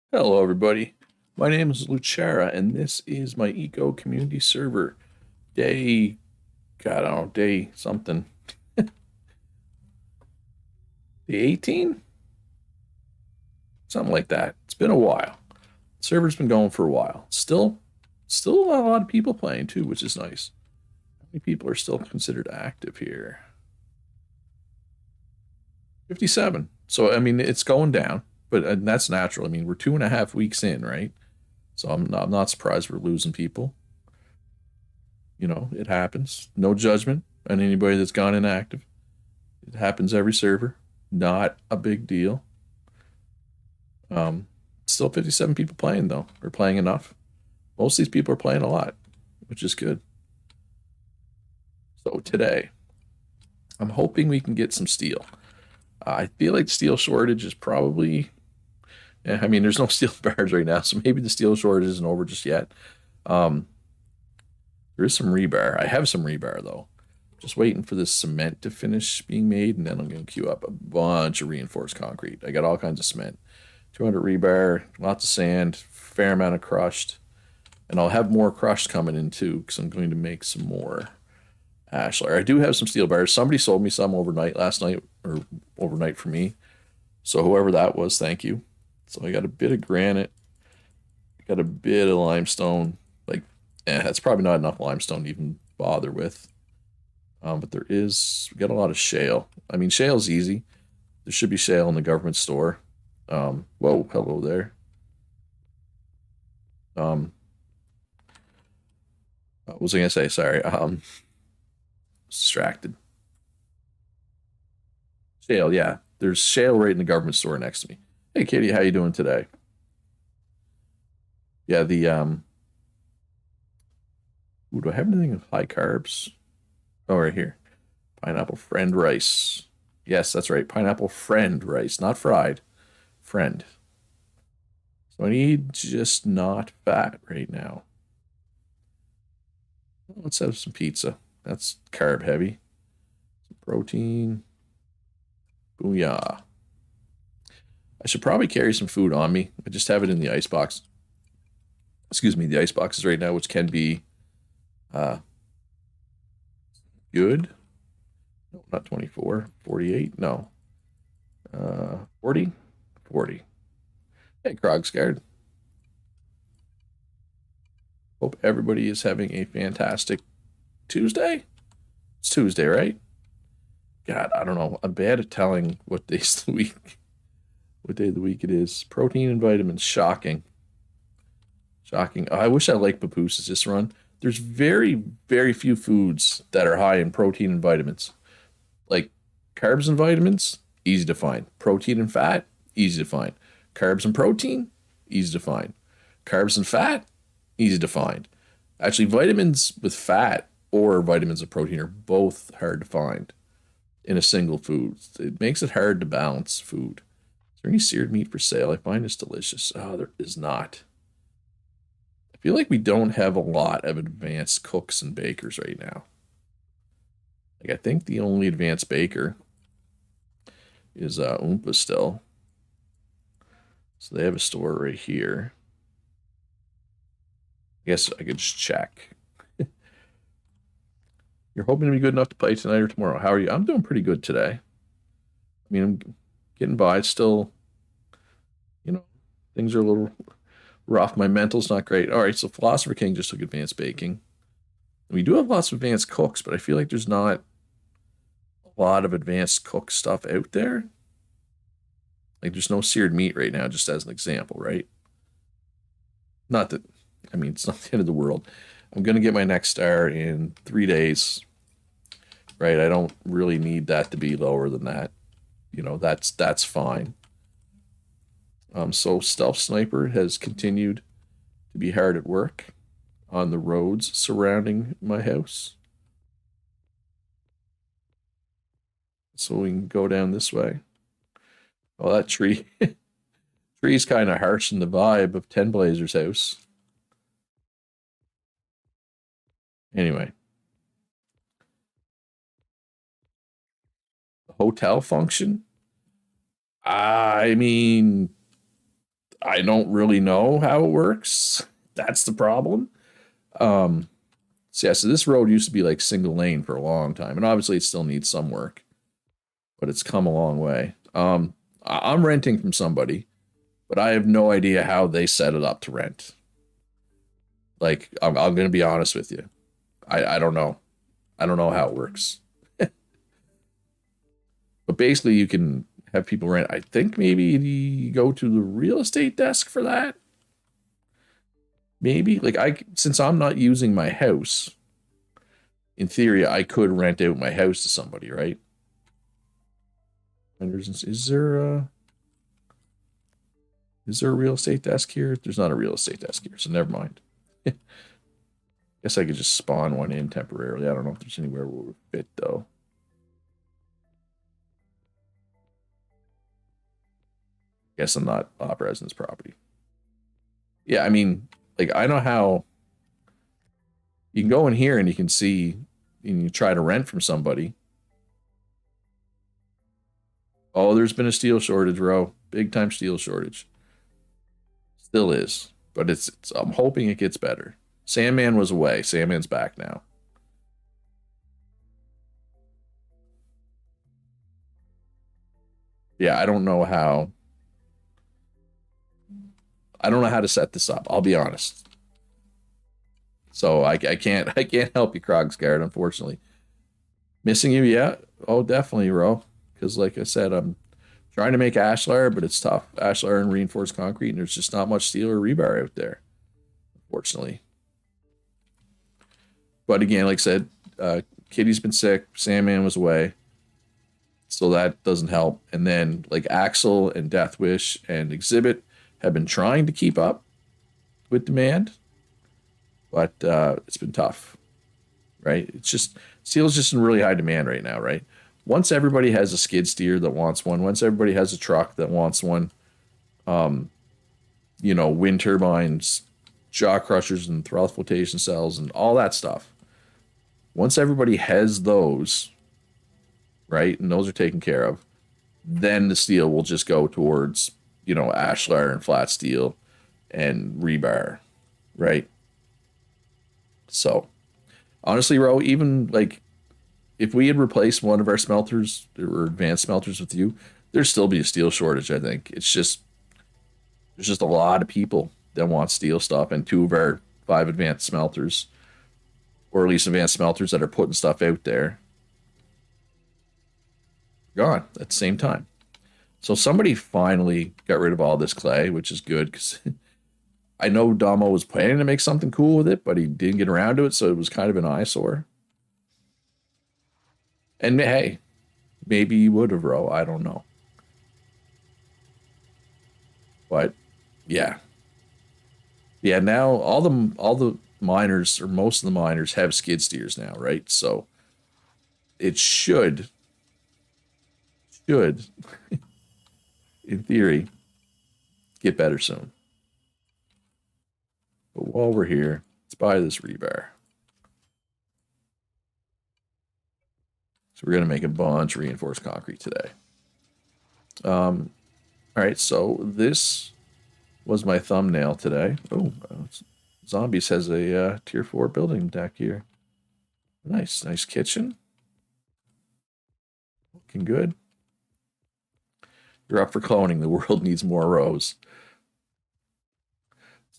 Hello, everybody. My name is Lucara, and this is my eco community server. Day, God, I don't know, day something. The 18? Something like that. It's been a while. The server's been going for a while. Still a lot of people playing too, which is nice. How many people are still considered active here? 57. So, I mean, it's going down, but that's natural. I mean, we're 2.5 weeks in, right? So I'm not surprised we're losing people. It happens. No judgment on anybody that's gone inactive. It happens every server. Not a big deal. Um, Still 57 people playing though. We're playing enough. Most of these people are playing a lot, which is good. So today, I'm hoping we can get some steel. I feel like steel shortage is probably. I mean, there's no steel bars right now, so maybe the steel shortage isn't over just yet. Um, there is some rebar. I have some rebar though. Just waiting for this cement to finish being made, and then I'm going to queue up a bunch of reinforced concrete. I got all kinds of cement, 200 rebar, lots of sand, fair amount of crushed, and I'll have more crushed coming in too because I'm going to make some more ashlar. I do have some steel bars. Somebody sold me some overnight last night, or overnight for me. So whoever that was, thank you. So I got a bit of granite, got a bit of limestone. Like, that's probably not enough limestone to even bother with. But we got a lot of shale. I mean, shale's easy. There should be shale in the government store. Whoa, hello there. Um, what was I gonna say? Sorry. Distracted. Shale, yeah. There's shale right in the government store next to me. Hey, Katie, how you doing today? Yeah, ooh, do I have anything with high carbs? Oh, right here. Pineapple friend rice. Yes, that's right. Pineapple friend rice, not fried. Friend. So I need just not fat right now. Let's have some pizza. That's carb heavy. Some protein. Booyah. I should probably carry some food on me. I just have it in the ice box. Excuse me, the ice boxes right now, which can be uh, good. No, not 24, 48. No. 40? 40. Hey, Krogsgard. Hope everybody is having a fantastic Tuesday. It's Tuesday, right? God, I don't know. I'm bad at telling what days of the week, what day of the week it is. Protein and vitamins, shocking. Shocking. I wish I liked Papooses this run. There's very, very few foods that are high in protein and vitamins. Like carbs and vitamins, easy to find. Protein and fat, easy to find. Carbs and protein, easy to find. Carbs and fat, easy to find. Actually, vitamins with fat or vitamins with protein are both hard to find in a single food. It makes it hard to balance food. Is there any seared meat for sale? I find this delicious. Oh, there is not. I feel like we don't have a lot of advanced cooks and bakers right now. Like I think the only advanced baker is Oompa still. So they have a store right here. I guess I could just check. You're hoping to be good enough to play tonight or tomorrow. How are you? I'm doing pretty good today. I mean, I'm getting by. It's still, you know, things are a little rough. My mental's not great. All right, so Philosopher King just took advanced baking. We do have lots of advanced cooks, but I feel like there's not a lot of advanced cook stuff out there. Like there's no seared meat right now, just as an example, right? Not that, I mean, it's not the end of the world. I'm gonna get my next star in 3 days, right? I don't really need that to be lower than that. That's fine. So stealth sniper has continued to be hard at work on the roads surrounding my house. So we can go down this way. Oh, that tree's kind of harsh in the vibe of Ten Blazer's house. Anyway, the hotel function. I mean, I don't really know how it works. That's the problem. Um, so yeah, so this road used to be like single lane for a long time, and obviously it still needs some work, but it's come a long way. I'm renting from somebody, but I have no idea how they set it up to rent. Like, I'm going to be honest with you. I don't know. I don't know how it works. But basically, you can have people rent. I think maybe you go to the real estate desk for that. Maybe like since I'm not using my house, in theory, I could rent out my house to somebody, right? Is there a real estate desk here? There's not a real estate desk here, so never mind. Guess I could just spawn one in temporarily. I don't know if there's anywhere where it would fit though. Guess I'm not off residence property. Yeah, I mean, like I know how you can go in here and you can see and you try to rent from somebody. Oh, there's been a steel shortage, bro. Big time steel shortage. Still is, but it's I'm hoping it gets better. Sandman was away. Sandman's back now. Yeah, I don't know how to set this up. I'll be honest. So I can't help you, Krogsgard, unfortunately. Missing you, yeah. Oh, definitely, Ro. Because like I said, I'm trying to make ashlar, but it's tough. Ashlar and reinforced concrete, and there's just not much steel or rebar out there, unfortunately. But again, like I said, Kitty's been sick. Sandman was away, so that doesn't help. And then like Axel and Deathwish and Exhibit have been trying to keep up with demand, but it's been tough, right? It's just steel's just in really high demand right now, right? Once everybody has a skid steer that wants one, once everybody has a truck that wants one, wind turbines, jaw crushers, and throttle flotation cells, and all that stuff. Once everybody has those, right, and those are taken care of, then the steel will just go towards, ashlar and flat steel and rebar, right? So, honestly, Ro, even like if we had replaced one of our smelters or advanced smelters with you, there'd still be a steel shortage, I think. It's just there's just a lot of people that want steel stuff, and two of our 5 advanced smelters, or at least advanced smelters that are putting stuff out there, gone at the same time. So somebody finally got rid of all this clay, which is good because I know Damo was planning to make something cool with it, but he didn't get around to it, so it was kind of an eyesore. And hey, maybe he would have, Ro. I don't know. But yeah. Yeah, now all the miners, or most of the miners, have skid steers now, right? So it should in theory get better soon. But while we're here, let's buy this rebar. So we're going to make a bunch of reinforced concrete today. All right, so this was my thumbnail today. Oh, Zombies has a tier 4 building deck here. Nice kitchen. Looking good. You're up for cloning. The world needs more rows.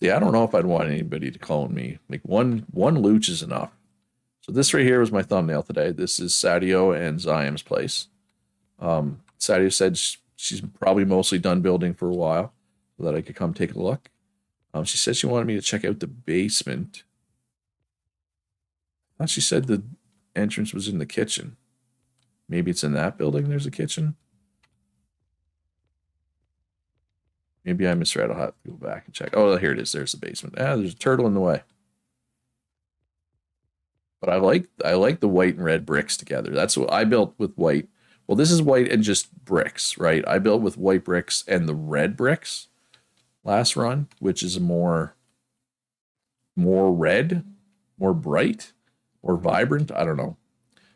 See, I don't know if I'd want anybody to clone me. Like one looch is enough. So this right here was my thumbnail today. This is Sadio and Ziam's place. Sadio said she's probably mostly done building for a while so that I could come take a look. She said she wanted me to check out the basement. I thought she said the entrance was in the kitchen. Maybe it's in that building there's a kitchen. Maybe I misread. I'll have to go back and check. Oh, here it is. There's the basement. There's a turtle in the way. But I like the white and red bricks together. That's what I built with white. Well, this is white and just bricks, right? I built with white bricks and the red bricks last run, which is more red, more bright, more vibrant. I don't know.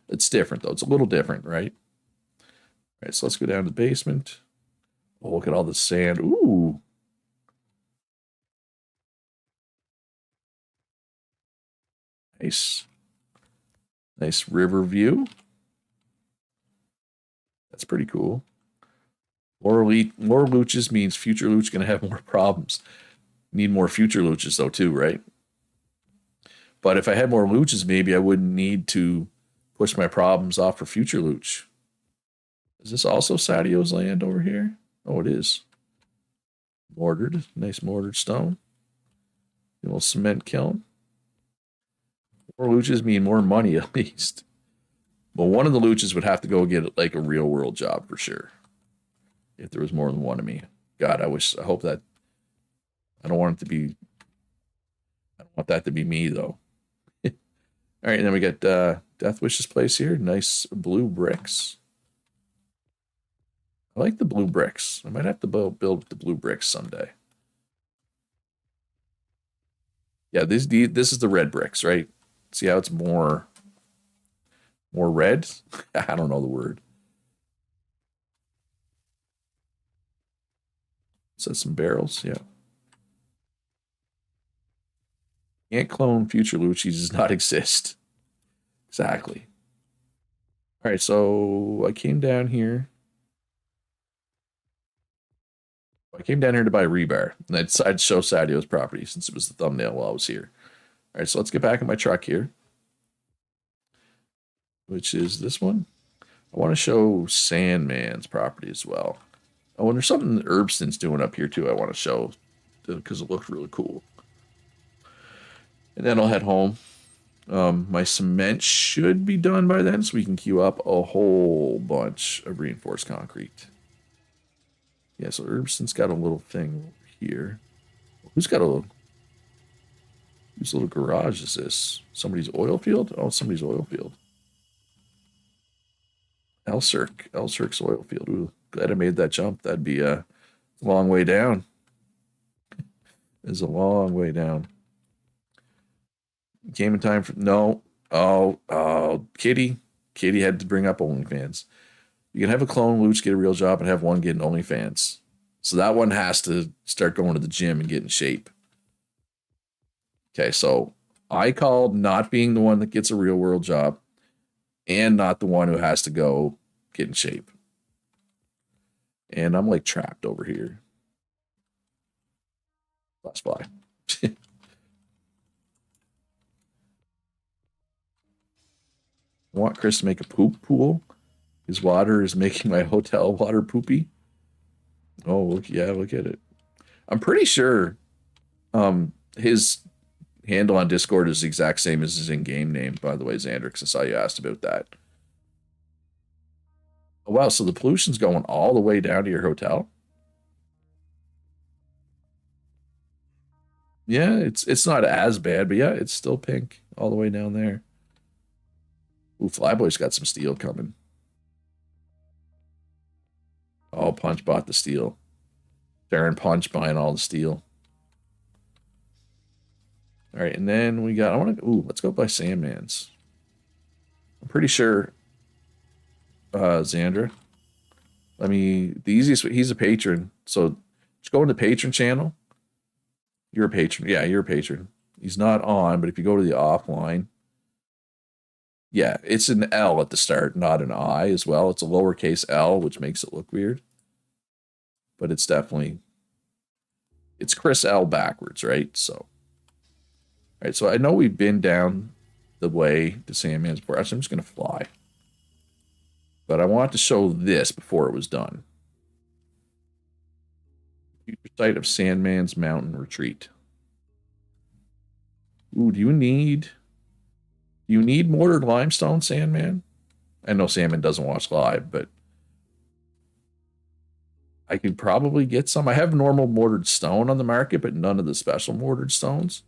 It's different though. It's a little different, right? All right, so let's go down to the basement. Oh, look at all the sand. Ooh. Nice. Nice river view. That's pretty cool. More looches means future looch gonna have more problems. Need more future looches though too, right? But if I had more looches, maybe I wouldn't need to push my problems off for future looch. Is this also Sadio's land over here? Oh, it is. Mortared. Nice mortared stone. A little cement kiln. More looches mean more money at least. But one of the looches would have to go get like a real world job for sure. If there was more than one of me. God, I hope that I don't want that to be me though. All right, and then we got Death Wish's place here. Nice blue bricks. I like the blue bricks. I might have to build the blue bricks someday. Yeah, this is the red bricks, right? See how it's more red? I don't know the word. Says some barrels, yeah. Can't clone future Lucci does not exist. Exactly. All right, so I came down here. I came down here to buy rebar, and I'd show Sadio's property since it was the thumbnail while I was here. All right, so let's get back in my truck here, which is this one. I want to show Sandman's property as well. Oh, and there's something that Herbston's doing up here too I want to show because it looked really cool. And then I'll head home. My cement should be done by then, so we can queue up a whole bunch of reinforced concrete. Yeah, so Herbston's got a little thing over here. Whose little garage is this? Somebody's oil field? Oh, somebody's oil field. Elsirk's oil field. Ooh, glad I made that jump. That'd be a long way down. It's a long way down. Came in time for no. Oh, Kitty had to bring up OnlyFans. You can have a clone Luch get a real job and have one get an OnlyFans. So that one has to start going to the gym and get in shape. Okay, so I called not being the one that gets a real world job and not the one who has to go get in shape. And I'm like trapped over here. Let's fly. I want Chris to make a poop pool. His water is making my hotel water poopy. Oh, look at it. I'm pretty sure his handle on Discord is the exact same as his in-game name, by the way, Xandrix. I saw you asked about that. Oh, wow, so the pollution's going all the way down to your hotel? Yeah, it's not as bad, but yeah, it's still pink all the way down there. Ooh, Flyboy's got some steel coming. Oh, Punch bought the steel. Darren Punch buying all the steel. All right, and then we got, let's go by Sandman's. I'm pretty sure, Xandra. The easiest way, he's a patron. So just go into patron channel. You're a patron. Yeah, you're a patron. He's not on, but if you go to the offline, yeah, it's an L at the start, not an I as well. It's a lowercase L, which makes it look weird. But it's definitely, it's Chris L backwards, right? So, all right, so I know we've been down the way to Sandman's before. Actually, I'm just going to fly. But I want to show this before it was done. Future site of Sandman's Mountain Retreat. Ooh, do you need mortared limestone, Sandman? I know Sandman doesn't watch live, but I could probably get some. I have normal mortared stone on the market, but none of the special mortared stones.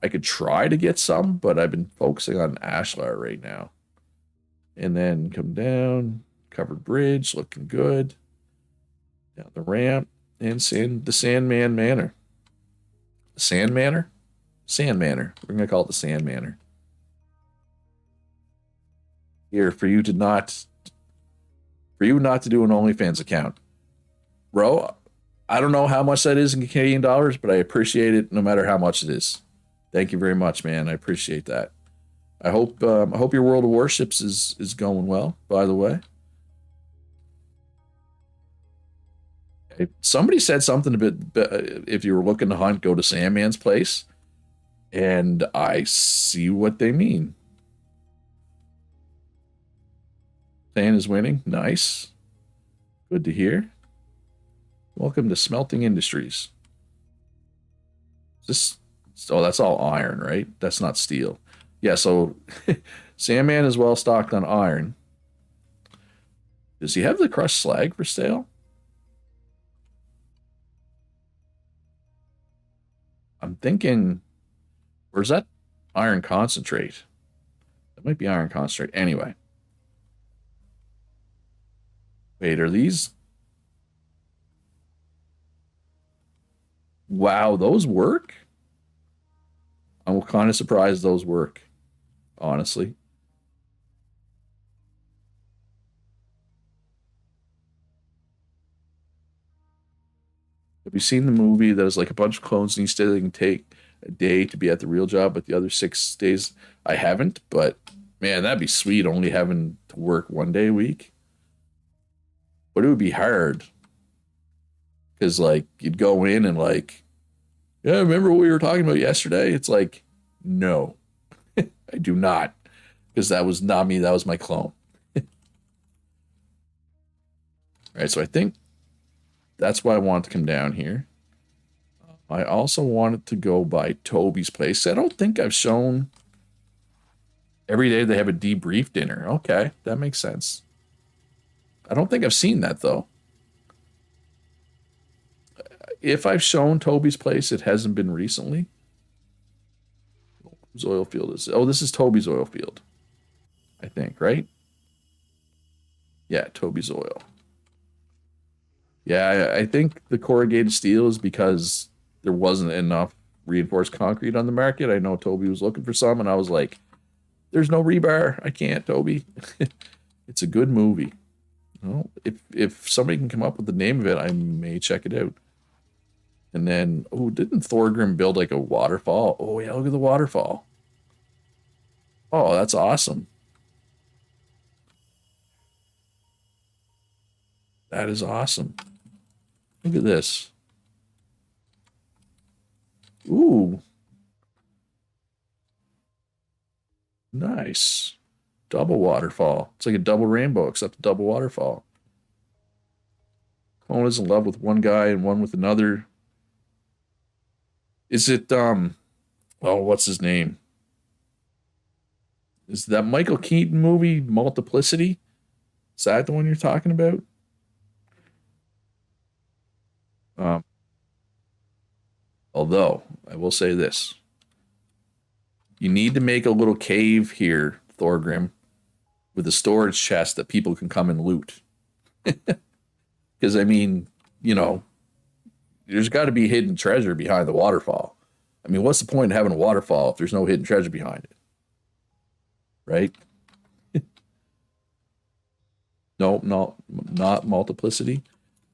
I could try to get some, but I've been focusing on ashlar right now. And then come down, covered bridge, looking good. Down the ramp, and the Sandman Manor. The Sand Manor? Sand Manor. We're going to call it the Sand Manor. Here, for you not to do an OnlyFans account. Bro, I don't know how much that is in Canadian dollars, but I appreciate it no matter how much it is. Thank you very much, man. I appreciate that. I hope your World of Warships is going well, by the way. Okay. Somebody said something a bit, if you were looking to hunt, go to Sandman's place, and I see what they mean. Sand is winning. Nice. Good to hear. Welcome to Smelting Industries. This, oh, that's all iron, right? That's not steel. Yeah, so Sandman is well stocked on iron. Does he have the crushed slag for sale? I'm thinking, where's that iron concentrate? That might be iron concentrate. Anyway, wait, are these? Wow, those work? I'm kind of surprised those work, honestly. Have you seen the movie? There's like a bunch of clones and each day they can take a day to be at the real job, but the other 6 days I haven't. But man, that'd be sweet only having to work 1 day a week. But it would be hard because like you'd go in and like, yeah, remember what we were talking about yesterday? It's like, no, I do not, because that was not me. That was my clone. All right, so I think that's why I want to come down here. I also wanted to go by Toby's place. I don't think I've shown every day they have a debrief dinner. Okay, that makes sense. I don't think I've seen that though. If I've shown Toby's place, it hasn't been recently. Whose oil field is it? Oh, this is Toby's oil field, I think, right? Yeah, Toby's oil. Yeah, I think the corrugated steel is because there wasn't enough reinforced concrete on the market. I know Toby was looking for some, and I was like, "There's no rebar. I can't, Toby." It's a good movie. Well, if somebody can come up with the name of it, I may check it out. And then, oh, didn't Thorgrim build like a waterfall? Oh yeah, look at the waterfall. Oh, that's awesome. That is awesome. Look at this. Ooh, nice. Double waterfall. It's like a double rainbow, except a double waterfall. Clone is in love with one guy and one with another. Is it oh, what's his name? Is that Michael Keaton movie Multiplicity? Is that the one you're talking about? Um, although I will say this. You need to make a little cave here, Thorgrim, with a storage chest that people can come and loot. Because I mean, you know, there's got to be hidden treasure behind the waterfall. I mean, what's the point of having a waterfall if there's no hidden treasure behind it, right? No, no, not multiplicity.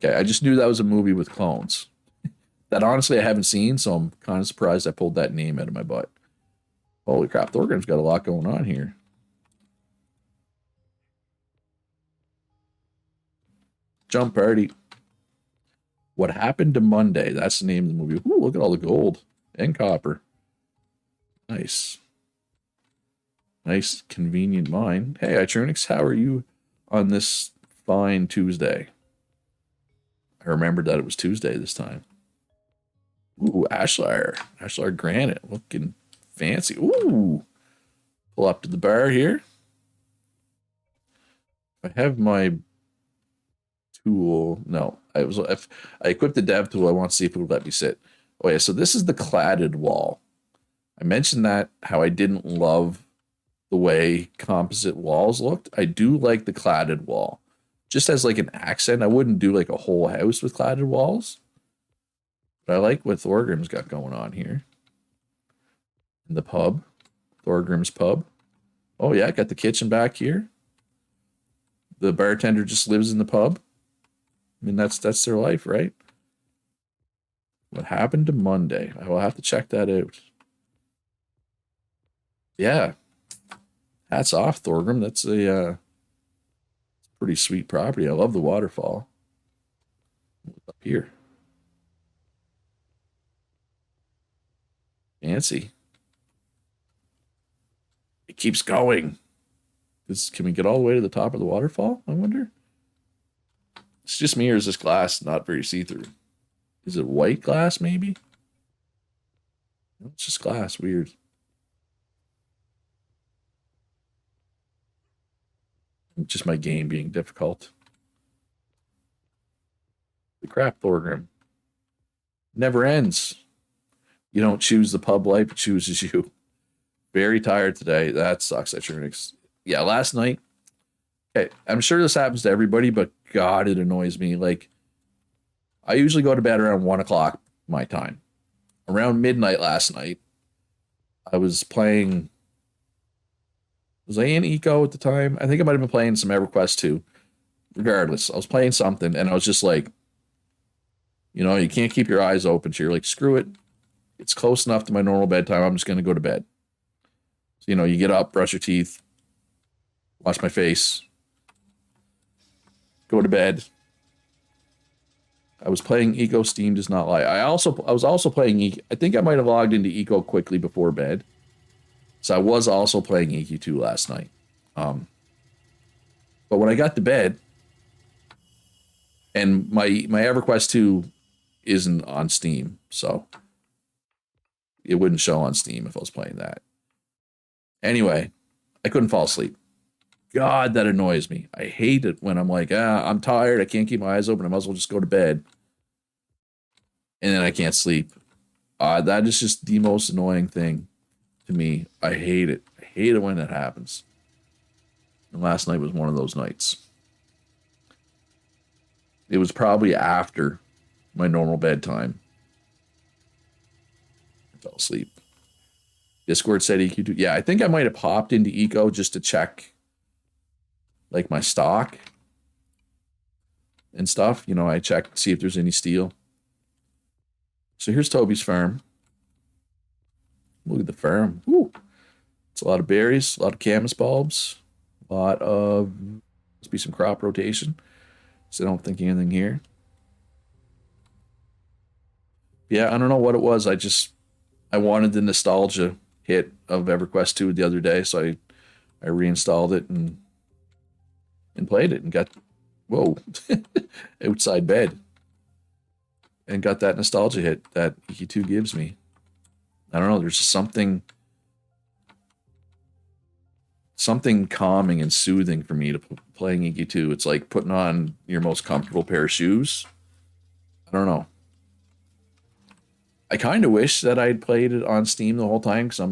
Okay, I just knew that was a movie with clones that honestly I haven't seen, so I'm kind of surprised I pulled that name out of my butt. Holy crap, Thorgrim's got a lot going on here. Jump party. What happened to Monday? That's the name of the movie. Ooh, look at all the gold and copper. Nice. Nice, convenient mine. Hey, Itronix, how are you on this fine Tuesday? I remembered that it was Tuesday this time. Ooh, ashlar. Ashlar granite. Looking fancy. Ooh. Pull up to the bar here. I have my tool. No, if I equipped the dev tool, I want to see if it would let me sit. Oh yeah, so this is the cladded wall. I mentioned that how I didn't love the way composite walls looked. I do like the cladded wall. Just as like an accent, I wouldn't do like a whole house with cladded walls. But I like what Thorgrim's got going on here. In the pub. Thorgrim's pub. Oh yeah, got the kitchen back here. The bartender just lives in the pub. I mean, that's their life, right? What happened to Monday? I will have to check that out. Yeah. Hats off, Thorgrim. That's a pretty sweet property. I love the waterfall. What's up here? Fancy. It keeps going. Can we get all the way to the top of the waterfall? I wonder. It's just me, or is this glass not very see-through? Is it white glass, maybe? No, it's just glass. Weird. Just my game being difficult. The crap, Thorgrim. Never ends. You don't choose the pub life, it chooses you. Very tired today. That sucks. Yeah, last night. Okay, I'm sure this happens to everybody, but God, it annoys me. Like, I usually go to bed around 1 o'clock my time. Around midnight last night, I was playing. Was I in Eco at the time? I think I might have been playing some EverQuest 2. Regardless, I was playing something, and I was just like, you can't keep your eyes open. So you're like, screw it. It's close enough to my normal bedtime. I'm just going to go to bed. So, you get up, brush your teeth, wash my face, go to bed. I was playing Eco. Steam does not lie. I was also playing Eco. I think I might have logged into Eco quickly before bed. So I was also playing EQ2 last night. But when I got to bed, and my EverQuest 2 isn't on Steam, so it wouldn't show on Steam if I was playing that. Anyway, I couldn't fall asleep. God, that annoys me. I hate it when I'm like, I'm tired. I can't keep my eyes open. I might as well just go to bed. And then I can't sleep. That is just the most annoying thing to me. I hate it. I hate it when that happens. And last night was one of those nights. It was probably after my normal bedtime. I fell asleep. Discord said EQ2. Yeah, I think I might have popped into Eco just to check like my stock and stuff. I check to see if there's any steel. So here's Toby's farm. Look at the farm. Woo. It's a lot of berries, a lot of camas bulbs, a lot of, must be some crop rotation. So I don't think anything here. Yeah, I don't know what it was. I wanted the nostalgia hit of EverQuest 2 the other day, so I reinstalled it and played it and got, outside bed. And got that nostalgia hit that EQ2 gives me. I don't know, there's just something calming and soothing for me to playing EQ2. It's like putting on your most comfortable pair of shoes. I don't know. I kind of wish that I'd played it on Steam the whole time because I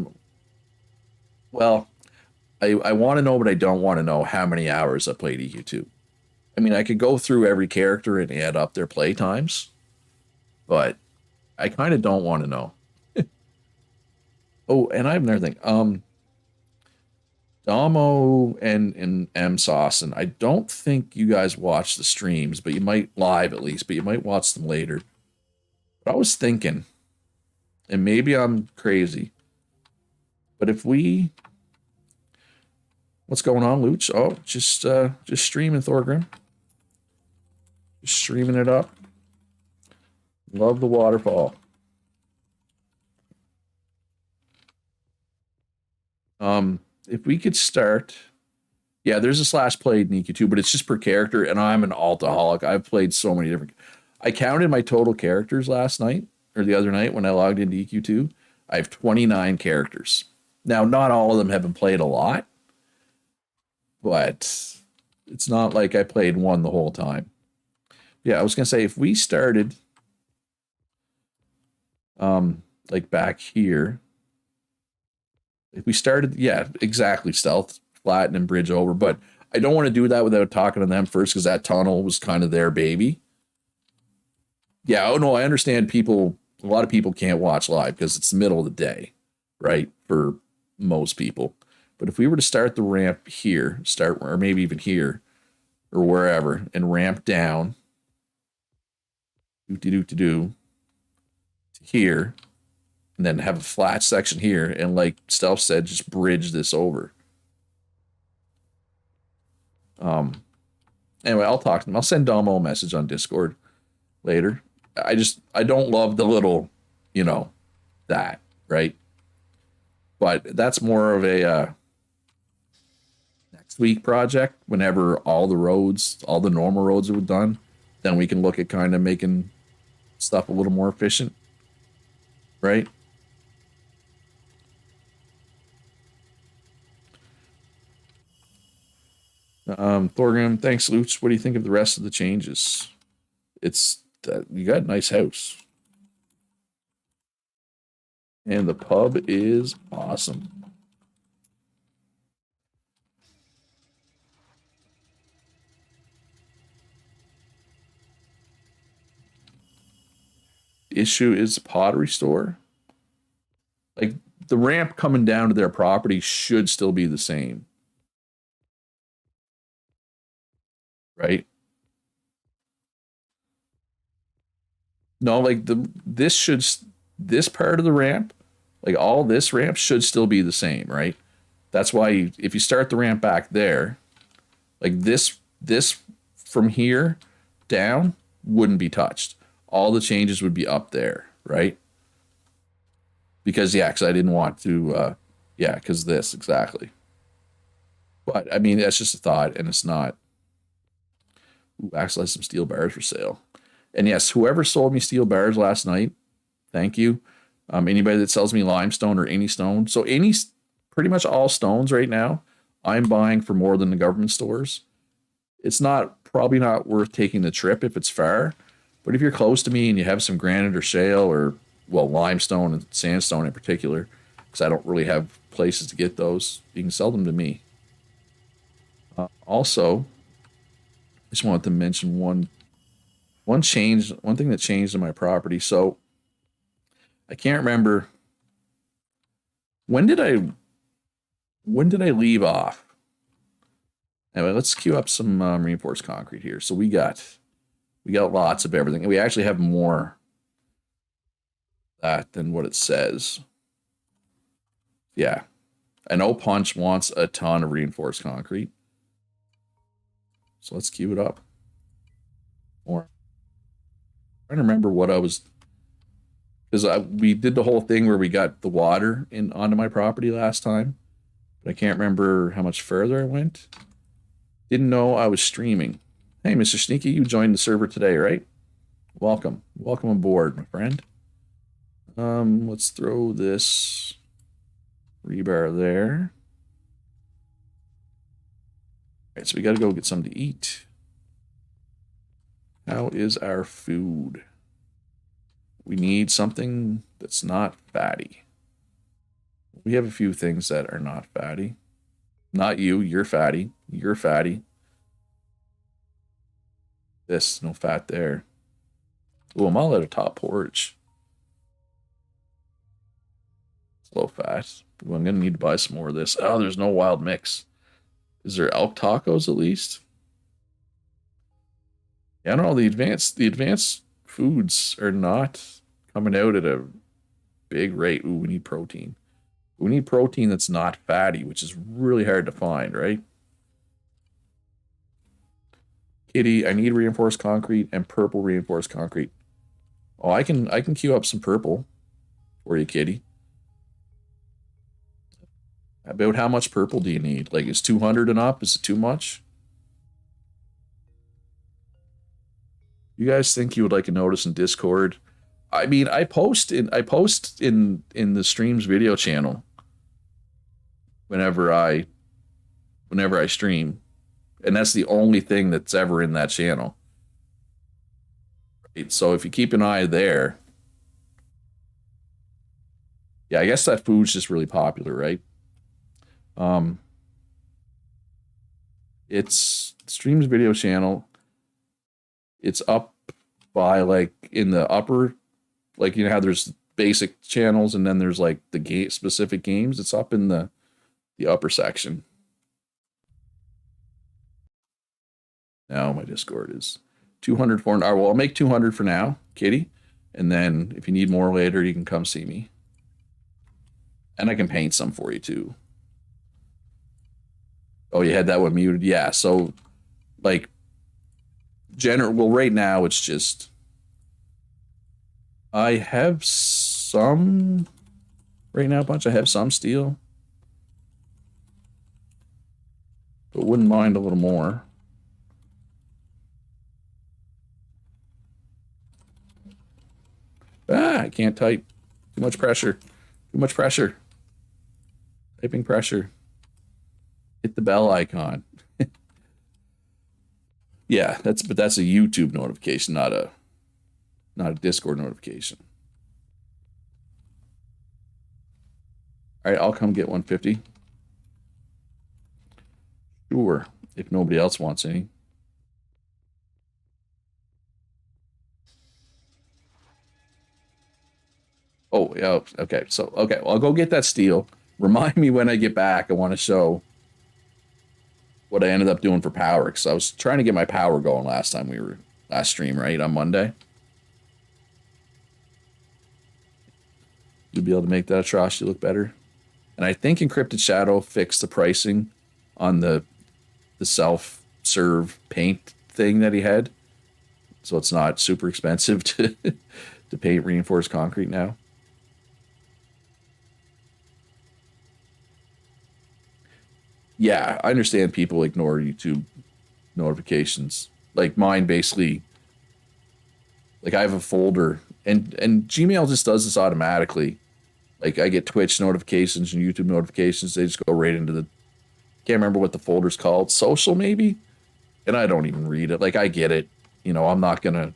want to know, but I don't want to know how many hours I played EQ2. I mean, I could go through every character and add up their play times, but I kind of don't want to know. Oh, and I have another thing. Damo and M Sauce, and I don't think you guys watch the streams, but you might live at least, but you might watch them later. But I was thinking, and maybe I'm crazy, but if we, what's going on, Luch? Oh, just streaming Thorgrim, just streaming it up. Love the waterfall. If we could start, yeah, there's a slash played in EQ2, but it's just per character, and I'm an altaholic. I've played so many different. I counted my total characters last night or the other night when I logged into EQ2. I have 29 characters. Now, not all of them have been played a lot, but it's not like I played one the whole time. Yeah, I was gonna say if we started, like back here. If we started, yeah, exactly, stealth, flatten, and bridge over. But I don't want to do that without talking to them first because that tunnel was kind of their baby. Yeah, oh no, I understand a lot of people can't watch live because it's the middle of the day, right? For most people. But if we were to start the ramp here, or maybe even here, or wherever, and ramp down, to here, and then have a flat section here, and like Stealth said, just bridge this over. Anyway, I'll talk to them. I'll send Domo a message on Discord later. I don't love the little, you know, that, right? But that's more of a next week project. Whenever all the roads, all the normal roads are done, then we can look at kind of making stuff a little more efficient, right? Thorgrim, thanks, Luch. What do you think of the rest of the changes? It's you got a nice house. And the pub is awesome. The issue is the pottery store. Like the ramp coming down to their property should still be the same. Right? No, like this part of the ramp, like all this ramp should still be the same, right? That's why if you start the ramp back there, like this from here down wouldn't be touched. All the changes would be up there, right? Because because I didn't want to because this exactly. But I mean that's just a thought and it's not. Ooh, Axel has some steel bars for sale. And yes, whoever sold me steel bars last night, thank you. Anybody that sells me limestone or any stone, so pretty much all stones right now, I'm buying for more than the government stores. It's probably not worth taking the trip if it's far, but if you're close to me and you have some granite or shale or limestone and sandstone in particular, because I don't really have places to get those, you can sell them to me. Also, I just wanted to mention one thing that changed in my property. So I can't remember when did I leave off. Anyway, let's queue up some reinforced concrete here. So we got lots of everything, and we actually have more that than what it says. Yeah, I know Punch wants a ton of reinforced concrete, so let's queue it up. More. I'm trying to remember what I was, because we did the whole thing where we got the water onto my property last time, but I can't remember how much further I went. Didn't know I was streaming. Hey, Mr. Sneaky, you joined the server today, right? Welcome aboard, my friend. Let's throw this rebar there. All right, so we got to go get something to eat. How is our food? We need something that's not fatty. We have a few things that are not fatty. Not you, you're fatty. You're fatty. This, no fat there. Oh, I'm all at a top porridge. It's low fat. Ooh, I'm gonna need to buy some more of this. Oh, there's no wild mix. Is there elk tacos at least? Yeah, I don't know. The advanced foods are not coming out at a big rate. Ooh, we need protein. We need protein that's not fatty, which is really hard to find, right? Kitty, I need reinforced concrete and purple reinforced concrete. Oh, I can queue up some purple for you, Kitty. About how much purple do you need? Like, is 200 and up? Is it too much? You guys think you would like a notice in Discord? I mean, I post in the stream's video channel whenever I stream, and that's the only thing that's ever in that channel. Right? So if you keep an eye there, yeah, I guess that food's just really popular, right? It's stream's video channel. It's up by like in the upper, like you know how there's basic channels and then there's like the specific games. It's up in the upper section. Now my Discord is 200 for an hour. Well, I'll make 200 for now, Kitty. And then if you need more later, you can come see me. And I can paint some for you too. Oh, you had that one muted? Yeah, so like well, right now it's just I have some right now, bunch. I have some steel, but wouldn't mind a little more. I can't type. Too much pressure. Too much pressure. Typing pressure. Hit the bell icon. Yeah, that's a YouTube notification, not a Discord notification. All right, I'll come get 150. Sure, if nobody else wants any. Oh, yeah, okay. So, okay, well, I'll go get that steel. Remind me when I get back. I want to show what I ended up doing for power, because I was trying to get my power going last stream, right, on Monday. You'll be able to make that atrocity look better. And I think Encrypted Shadow fixed the pricing on the self-serve paint thing that he had. So it's not super expensive to paint reinforced concrete now. Yeah, I understand people ignore YouTube notifications. Like mine basically, like I have a folder and Gmail just does this automatically. Like I get Twitch notifications and YouTube notifications. They just go right into the, can't remember what the folder's called. Social maybe? And I don't even read it. Like I get it. You know, I'm not gonna,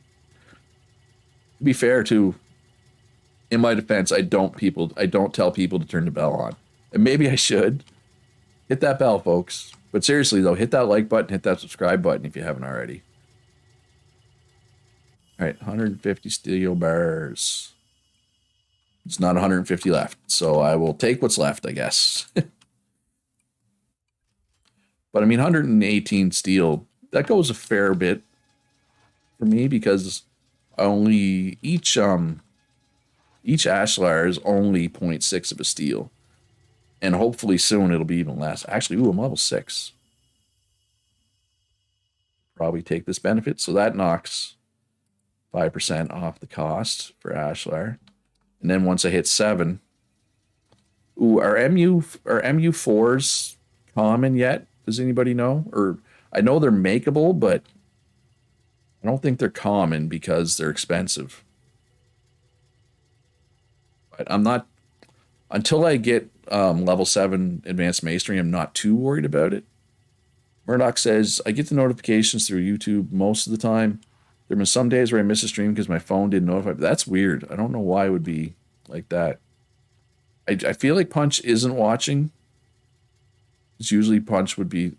to be fair to, in my defense, I don't tell people to turn the bell on. And maybe I should. Hit that bell, folks. But seriously, though, hit that like button, hit that subscribe button if you haven't already. All right, 150 steel bars. It's not 150 left, so I will take what's left, I guess. But I mean, 118 steel, that goes a fair bit for me because only each ashlar is only 0.6 of a steel. And hopefully soon it'll be even less. Actually, ooh, I'm level 6. Probably take this benefit. So that knocks 5% off the cost for ashlar. And then once I hit 7, ooh, are MU4s common yet? Does anybody know? Or I know they're makeable, but I don't think they're common because they're expensive. But I'm not, until I get level 7 advanced masonry, I'm not too worried about it. Murdoch says, I get the notifications through YouTube most of the time. There have been some days where I miss a stream because my phone didn't notify. That's weird. I don't know why it would be like that. I feel like Punch isn't watching. It's usually Punch would be,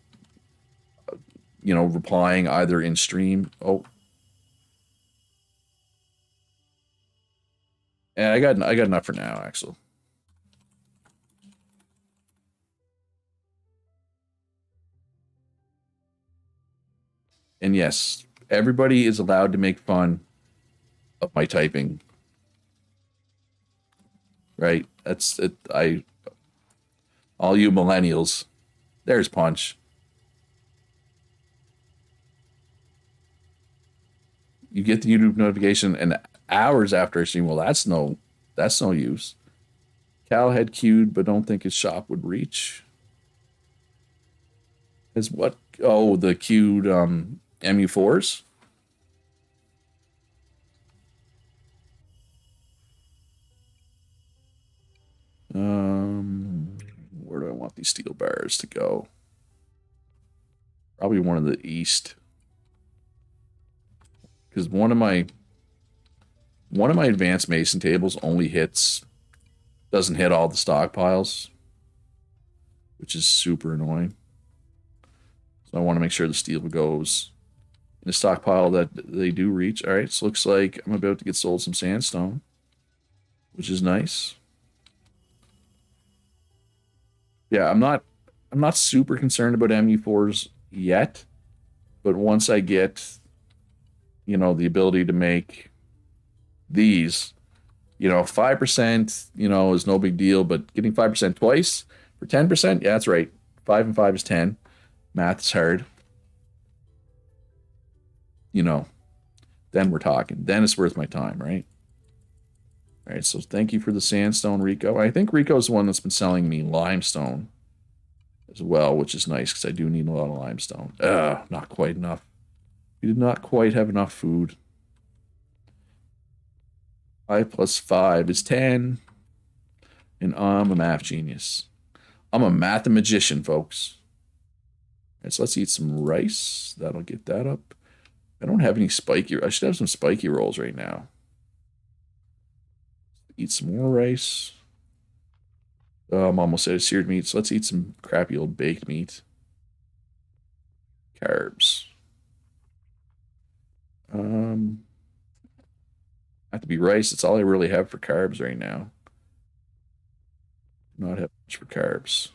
replying either in stream. Oh. Yeah, I got enough for now, Axel. And yes, everybody is allowed to make fun of my typing. Right? That's it. All you millennials, there's Punch. You get the YouTube notification and hours after I stream. Well, that's no use. Cal had queued, but don't think his shop would reach. Is what? Oh, the queued MU4s. Where do I want these steel bars to go? Probably one of the east. Because one of my advanced mason tables only doesn't hit all the stockpiles, which is super annoying. So I want to make sure the steel goes in a stockpile that they do reach. All right, so looks like I'm about to get sold some sandstone, which is nice. Yeah, I'm not super concerned about MU4s yet, but once I get, the ability to make these, 5%, is no big deal, but getting 5% twice for 10%, yeah, that's right. 5 and 5 is 10. Math is hard. you know, then we're talking. Then it's worth my time, right? All right, so thank you for the sandstone, Rico. I think Rico's the one that's been selling me limestone as well, which is nice because I do need a lot of limestone. Not quite enough. We did not quite have enough food. 5 plus 5 is 10. And I'm a math genius. I'm a mathematician, folks. All right, so let's eat some rice. That'll get that up. I don't have any spiky. I should have some spiky rolls right now. Eat some more rice. I'm almost out of seared meat, so let's eat some crappy old baked meat. Carbs. Have to be rice. It's all I really have for carbs right now. Not have much for carbs.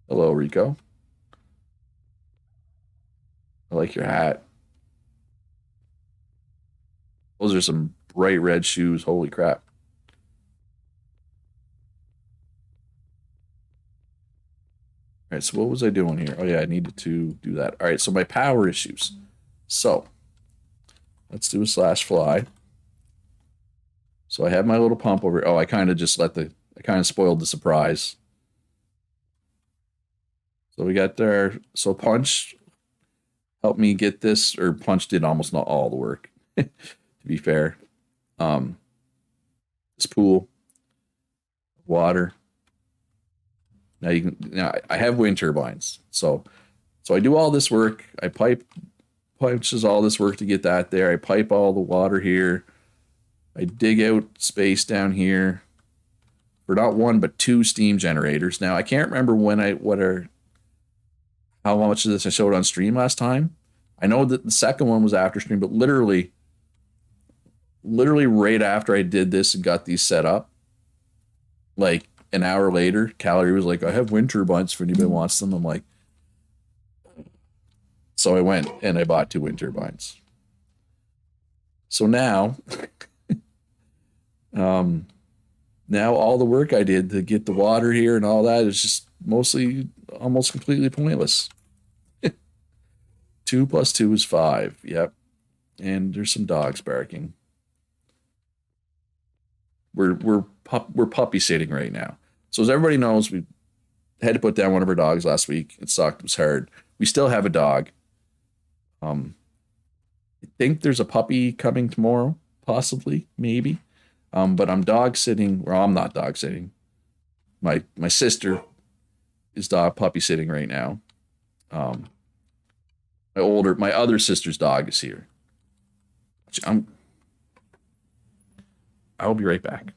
Hello, Rico. I like your hat. Those are some bright red shoes. Holy crap. All right, so what was I doing here? Oh, yeah, I needed to do that. All right, so my power issues. So let's do a slash fly. So I have my little pump over. Oh, I kind of just I kind of spoiled the surprise. So we got there. So Punch helped me get this, or Punch did almost not all the work, to be fair. This pool, water. Now I have wind turbines. So I do all this work. I punches all this work to get that there. I pipe all the water here. I dig out space down here for not one but 2 steam generators. Now I can't remember how much of this I showed on stream last time. I know that the second one was after stream, but literally right after I did this and got these set up, like an hour later, Calorie was like, I have wind turbines if anybody wants them. I'm like, so I went and I bought 2 wind turbines. So now, now all the work I did to get the water here and all that is just mostly almost completely pointless. 2 plus 2 is 5. Yep. And there's some dogs barking. We're puppy sitting right now. So as everybody knows, we had to put down one of our dogs last week. It sucked. It was hard. We still have a dog. I think there's a puppy coming tomorrow, possibly, maybe. But I'm dog sitting. Well, I'm not dog sitting. My sister is puppy sitting right now. My other sister's dog is here. I'll be right back.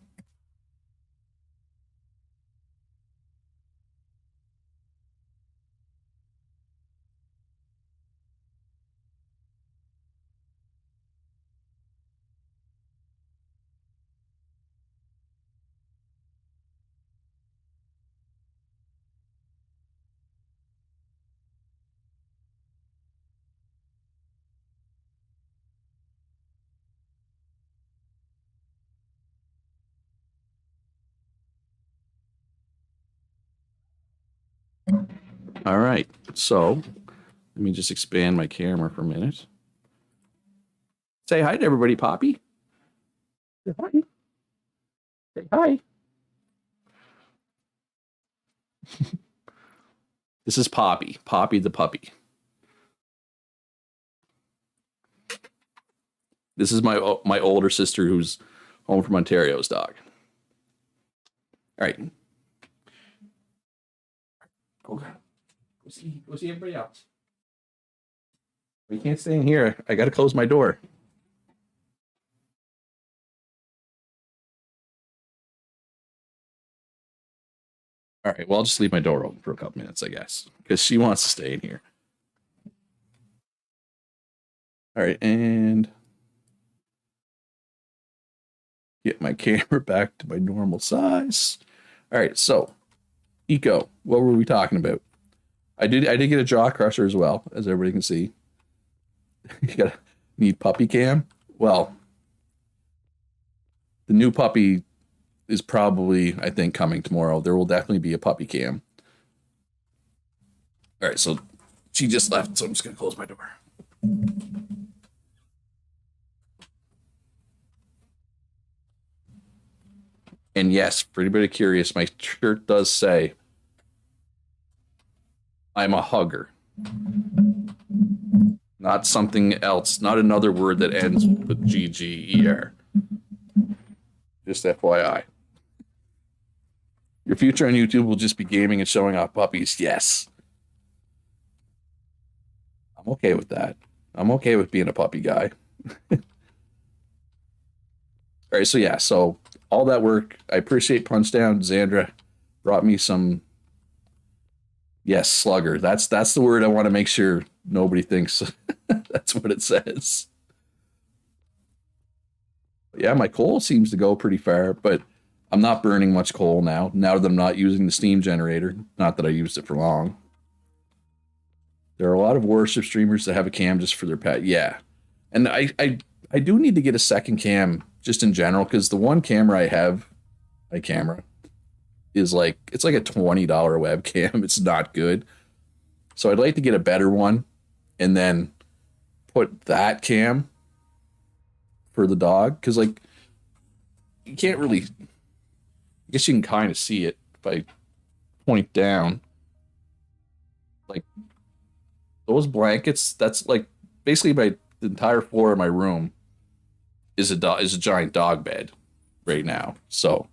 All right. So let me just expand my camera for a minute. Say hi to everybody, Poppy. Say hi. Say hi. This is Poppy. Poppy the puppy. This is my older sister who's home from Ontario's dog. All right. Okay. Go see everybody else. We can't stay in here. I got to close my door. All right. Well, I'll just leave my door open for a couple minutes, I guess, because she wants to stay in here. All right. And get my camera back to my normal size. All right. So, Eco, what were we talking about? I did get a jaw crusher as well, as everybody can see. You gotta need puppy cam. Well, the new puppy is probably, I think, coming tomorrow. There will definitely be a puppy cam. All right, so She just left, so I'm just gonna close my door. And yes, for anybody curious, my shirt does say I'm a hugger. Not something else, not another word that ends with GGER. Just FYI. Your future on YouTube will just be gaming and showing off puppies. Yes. I'm okay with that. I'm okay with being a puppy guy. All right, so yeah, so all that work. I appreciate Punch Down. Xandra brought me some. Yes, slugger. That's the word I want to make sure nobody thinks that's what it says. Yeah, my coal seems to go pretty far, but I'm not burning much coal now. Now that I'm not using the steam generator, not that I used it for long. There are a lot of worship streamers that have a cam just for their pet. Yeah, and I do need to get a second cam just in general because the one camera I have, my camera, is like it's like a $20 webcam. It's not good. So I'd like to get a better one and then put that cam for the dog because like you can't really I guess you can kind of see it if I point down. Like those blankets, that's like basically the entire floor of my room is a giant dog bed right now. So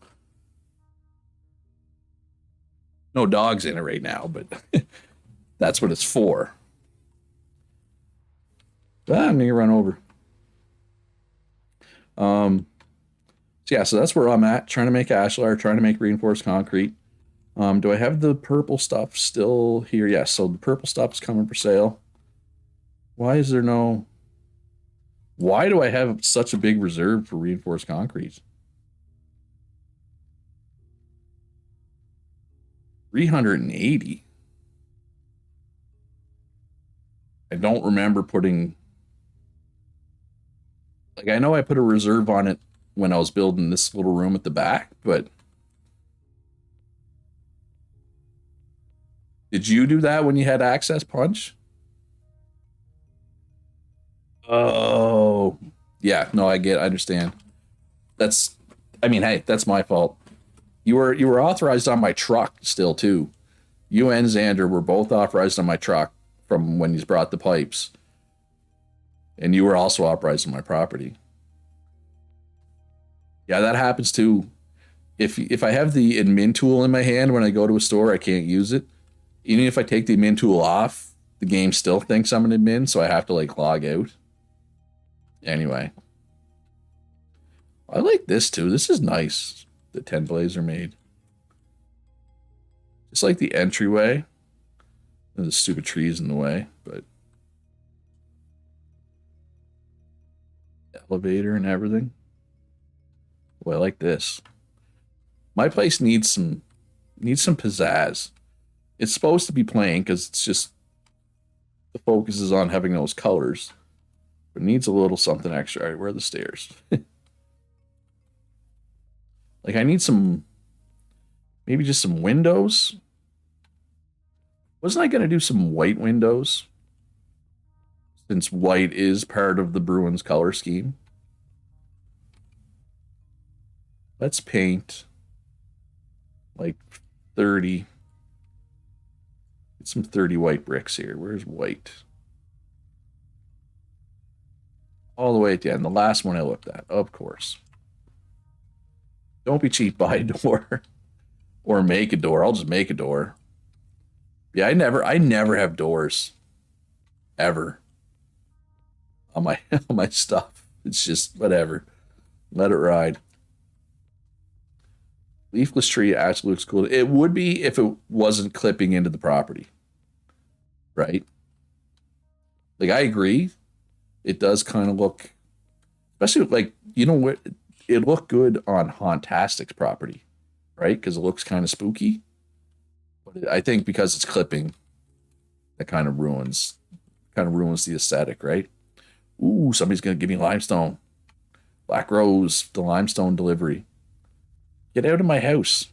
no dogs in it right now, but that's what it's for. I'm gonna run over. So yeah, so that's where I'm at, trying to make ashlar, trying to make reinforced concrete. Do I have the purple stuff still here? Yes, so the purple stuff is coming for sale. Why is there no... Why do I have such a big reserve for reinforced concrete? 380. I don't remember putting... Like, I know I put a reserve on it when I was building this little room at the back, but... Did you do that when you had access, Punch? Oh, yeah. No, I understand. That's, I mean, hey, that's my fault. You were authorized on my truck still too. You and Xander were both authorized on my truck from when you brought the pipes, and you were also authorized on my property. Yeah, that happens too. If I have the admin tool in my hand when I go to a store, I can't use it. Even if I take the admin tool off, the game still thinks I'm an admin, so I have to like log out. Anyway. I like this too. This is nice. The 10 blazer made. Just like the entryway. And the stupid trees in the way, but elevator and everything. Well, I like this. My place needs some pizzazz. It's supposed to be plain because it's just the focus is on having those colors. But it needs a little something extra. All right, where are the stairs? Like I need some, maybe just some windows. Wasn't I going to do some white windows? Since white is part of the Bruins color scheme. Let's paint like 30. Get some 30 white bricks here. Where's white? All the way at the end. The last one I looked at, of course. Don't be cheap, buy a door. Or make a door. I'll just make a door. Yeah, I never have doors. Ever. On my on my stuff. It's just whatever. Let it ride. Leafless tree actually looks cool. It would be if it wasn't clipping into the property. Right? Like, I agree. It does kind of look... Especially, like, you know what? It looked good on Hauntastic's property. Right? Because it looks kind of spooky. But I think because it's clipping, that kind of ruins the aesthetic, right? Ooh, somebody's going to give me limestone. Black Rose, the limestone delivery. Get out of my house.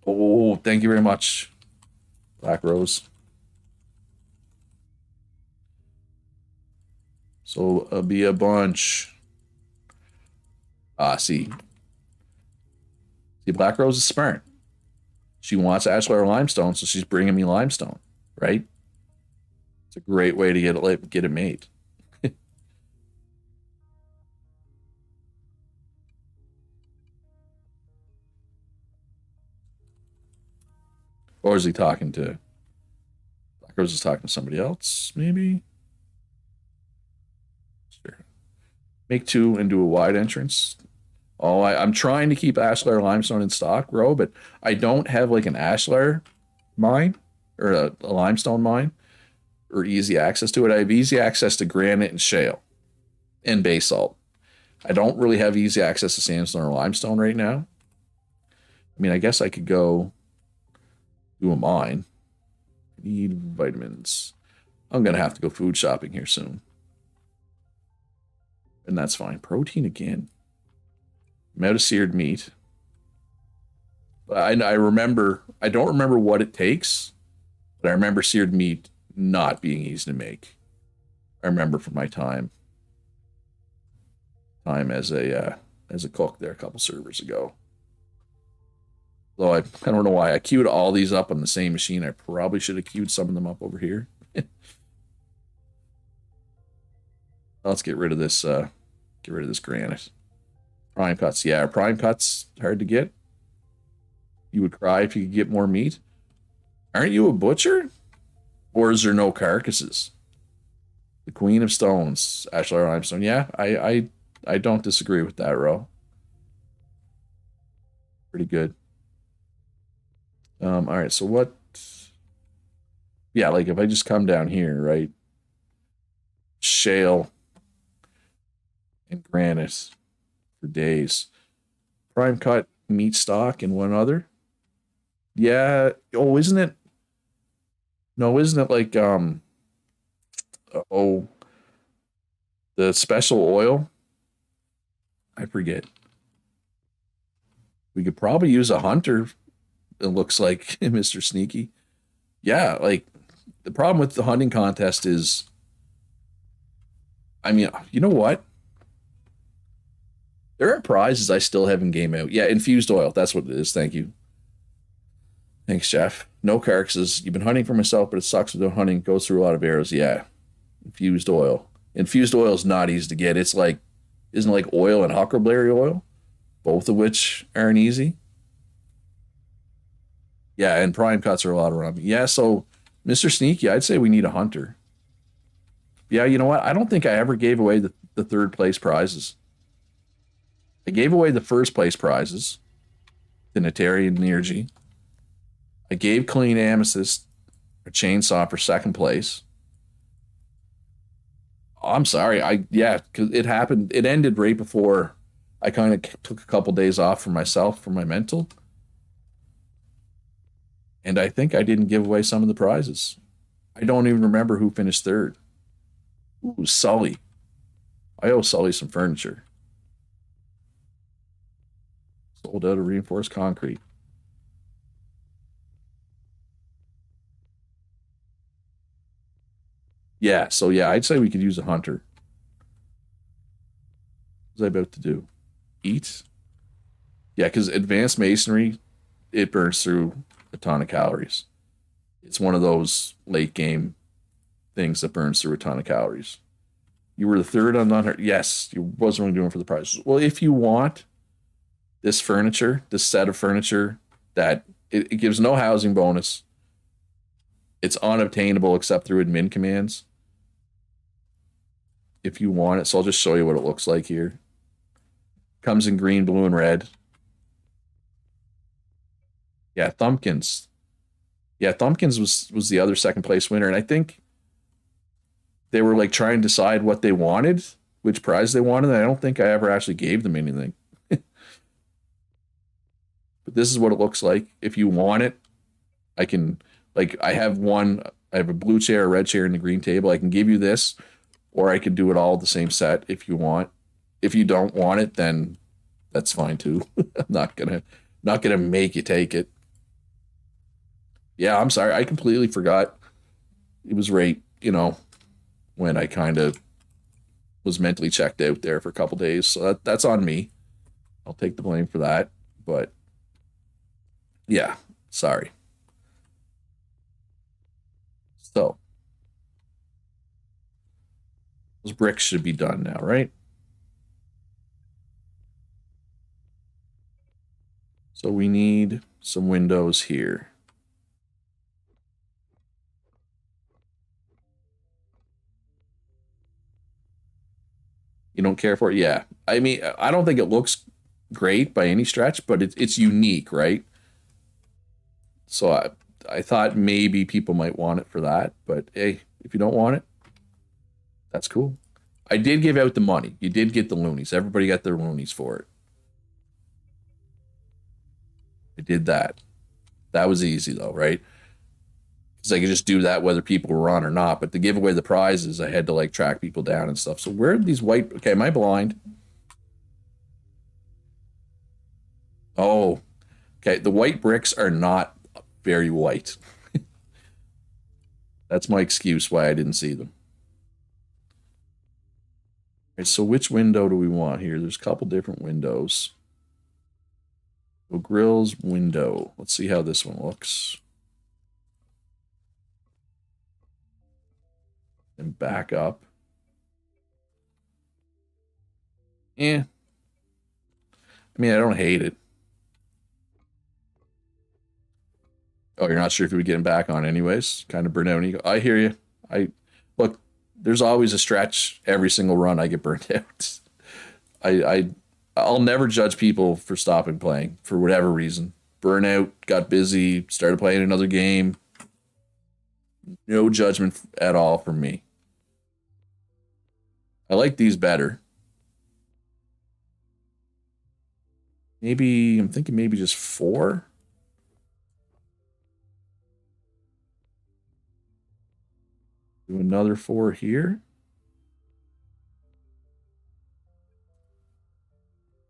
Oh, thank you very much. Black rose. So it'll be a bunch. See, Black Rose is smart. She wants ashlar limestone, so she's bringing me limestone, right? It's a great way to get it made. Or is he talking to Black Rose? Is talking to somebody else, maybe? Sure. Make two and do a wide entrance. Oh, I'm trying to keep ashlar limestone in stock, bro, but I don't have like an ashlar mine or a limestone mine or easy access to it. I have easy access to granite and shale and basalt. I don't really have easy access to sandstone or limestone right now. I mean, I guess I could go do a mine. Need vitamins. I'm going to have to go food shopping here soon. And that's fine. Protein again. I'm out of seared meat. I remember, I don't remember what it takes, but I remember seared meat not being easy to make. I remember from my time as a cook there a couple servers ago. Though I don't know why I queued all these up on the same machine. I probably should have queued some of them up over here. Let's get rid of this granite. Prime cuts. Yeah, prime cuts hard to get. You would cry if you could get more meat. Aren't you a butcher? Or is there no carcasses? The Queen of Stones, ashlar limestone. Yeah, I don't disagree with that, Ro. Pretty good. All right, so what? Yeah, like if I just come down here, right? Shale and granite for days. Prime cut meat stock and one other. Yeah. Oh, isn't it? No, isn't it like oh, the special oil? I forget. We could probably use a hunter. It looks like Mr. Sneaky. Yeah, like the problem with the hunting contest is, I mean, you know what? There are prizes I still haven't game out. Yeah, infused oil. That's what it is. Thank you. Thanks, Jeff. No carcasses. You've been hunting for myself, but it sucks with the hunting. Goes through a lot of arrows. Yeah. Infused oil. Infused oil is not easy to get. It's like, isn't it like oil and huckleberry oil? Both of which aren't easy. Yeah, and prime cuts are a lot around me. Yeah, so Mr. Sneaky, I'd say we need a hunter. Yeah, you know what? I don't think I ever gave away the third place prizes. I gave away the first place prizes, the Natari and Neergy. I gave Clean Amethyst a chainsaw for second place. Oh, I'm sorry. Because it happened. It ended right before I kind of took a couple days off for myself, for my mental. And I think I didn't give away some of the prizes. I don't even remember who finished third. Ooh, Sully. I owe Sully some furniture. Sold out of reinforced concrete. Yeah, so yeah, I'd say we could use a hunter. What was I about to do? Eat? Yeah, because advanced masonry, it burns through a ton of calories. It's one of those late game things that burns through a ton of calories. You were the third on the yes, you wasn't really doing for the prize. Well, if you want this furniture, this set of furniture that it gives no housing bonus. It's unobtainable except through admin commands. If you want it, so I'll just show you what it looks like here. Comes in green, blue, and red. Yeah, Thumpkins. Yeah, Thumpkins was the other second place winner, and I think they were like trying to decide what they wanted, which prize they wanted. And I don't think I ever actually gave them anything. But this is what it looks like. If you want it, I can, like, I have a blue chair, a red chair, and a green table. I can give you this, or I can do it all the same set if you want. If you don't want it, then that's fine too. I'm not gonna make you take it. Yeah, I'm sorry. I completely forgot. It was right, when I kind of was mentally checked out there for a couple days. So that's on me. I'll take the blame for that. But yeah, sorry. So those bricks should be done now, right? So we need some windows here. You don't care for it? Yeah. I mean, I don't think it looks great by any stretch, but it's unique, right? So I thought maybe people might want it for that, but hey, if you don't want it, that's cool. I did give out the money. You did get the loonies. Everybody got their loonies for it. I did that. That was easy though, right? Because I could just do that whether people were on or not. But to give away the prizes, I had to like track people down and stuff. So where are these white? Okay, am I blind? Oh, okay. The white bricks are not very white. That's my excuse why I didn't see them. All right, so which window do we want here? There's a couple different windows. So grills window. Let's see how this one looks. And back up. Yeah. I mean, I don't hate it. Oh, you're not sure if you would get him back on anyways. Kind of burnt out. I hear you. I look. There's always a stretch every single run I get burnt out. I I'll never judge people for stopping playing for whatever reason. Burnout, got busy, started playing another game. No judgment at all from me. I like these better. Maybe I'm thinking maybe just four. Do another four here.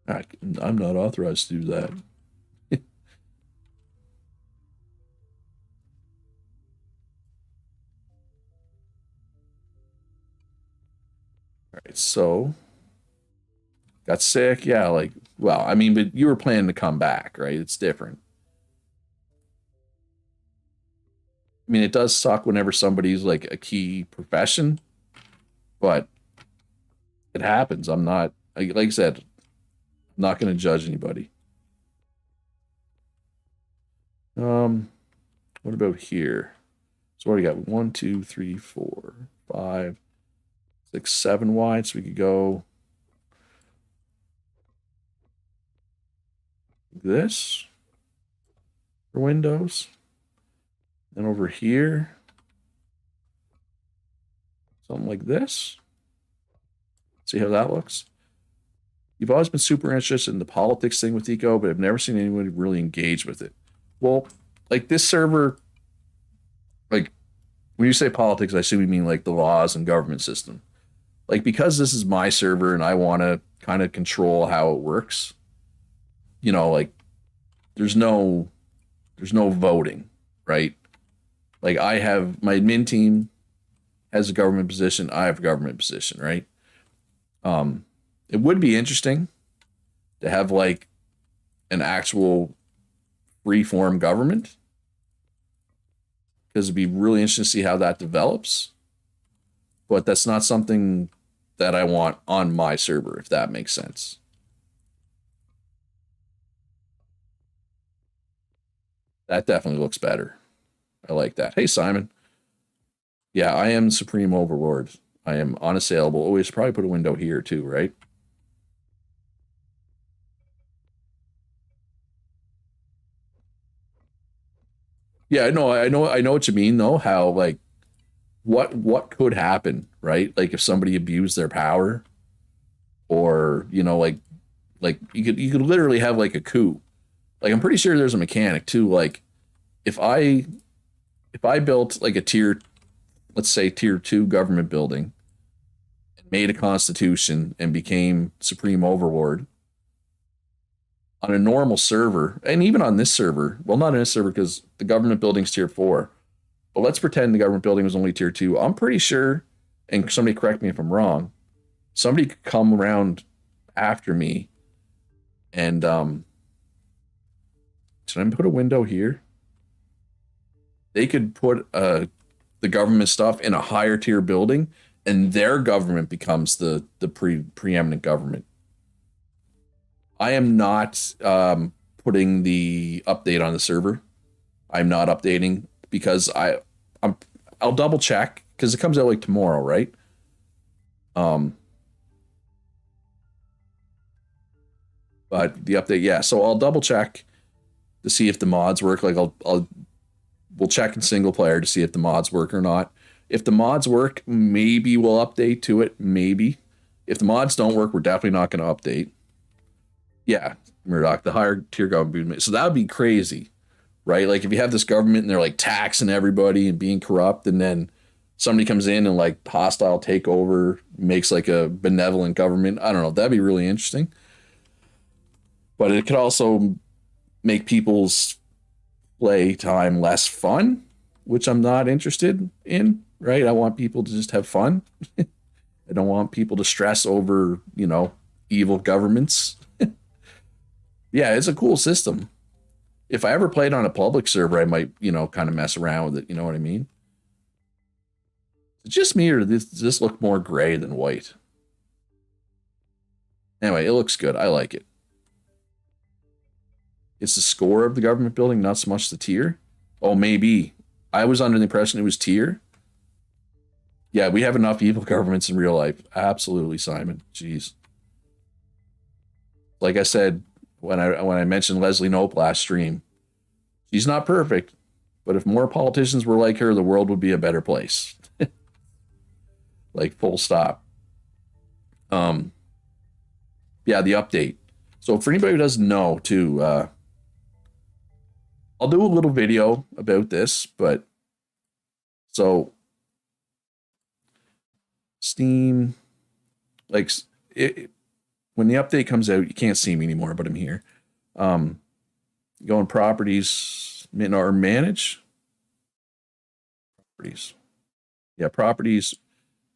I'm not authorized to do that. All right, so got sick. Yeah, like, well, I mean, but you were planning to come back, right? It's different. I mean, it does suck whenever somebody's like a key profession, but it happens. I'm not, like I said, I'm not going to judge anybody. Um, what about here? So what do we got? One, two, three, four, five, six, seven wide. So we could go this for windows. Then over here, something like this. See how that looks? You've always been super interested in the politics thing with Eco, but I've never seen anyone really engage with it. Well, like this server, like when you say politics, I assume you mean like the laws and government system. Like because this is my server and I want to kind of control how it works, like there's no there's no voting, right? Like I have my admin team has a government position, I have a government position, right? It would be interesting to have like an actual free form government because it'd be really interesting to see how that develops. But that's not something that I want on my server, if that makes sense. That definitely looks better. I like that. Hey, Simon. Yeah, I am Supreme Overlord. I am unassailable. Oh, we should probably put a window here too, right? Yeah, I know what you mean though. How like what could happen, right? Like if somebody abused their power, or like you could literally have like a coup. Like I'm pretty sure there's a mechanic too. Like if I if I built like a let's say tier 2 government building, made a constitution, and became supreme overlord, on a normal server, and even on this server, well, not in this server because the government building's tier 4, but let's pretend the government building was only tier 2. I'm pretty sure, and somebody correct me if I'm wrong, somebody could come around after me and should I put a window here? They could put the government stuff in a higher tier building, and their government becomes the preeminent government. I am not putting the update on the server. I'm not updating because I'll double check because it comes out like tomorrow, right? But the update, yeah. So I'll double check to see if the mods work. Like we'll check in single player to see if the mods work or not. If the mods work, maybe we'll update to it. Maybe. If the mods don't work, we're definitely not going to update. Yeah, Murdoch, the higher tier government. So that would be crazy, right? Like if you have this government and they're like taxing everybody and being corrupt, and then somebody comes in and like hostile takeover makes like a benevolent government. I don't know. That'd be really interesting. But it could also make people's play time less fun, which I'm not interested in, right? I want people to just have fun. I don't want people to stress over, evil governments. Yeah, it's a cool system. If I ever played on a public server, I might, kind of mess around with it. You know what I mean? Is it just me, or does this look more gray than white? Anyway, it looks good. I like it. It's the score of the government building, not so much the tier. Oh, maybe. I was under the impression it was tier. Yeah, we have enough evil governments in real life. Absolutely, Simon. Jeez. Like I said, when I mentioned Leslie Knope last stream, she's not perfect, but if more politicians were like her, the world would be a better place. Like full stop. Yeah, the update. So for anybody who doesn't know, too, I'll do a little video about this, but so Steam, like when the update comes out, you can't see me anymore, but I'm here. Go in properties, or manage properties. Yeah, properties,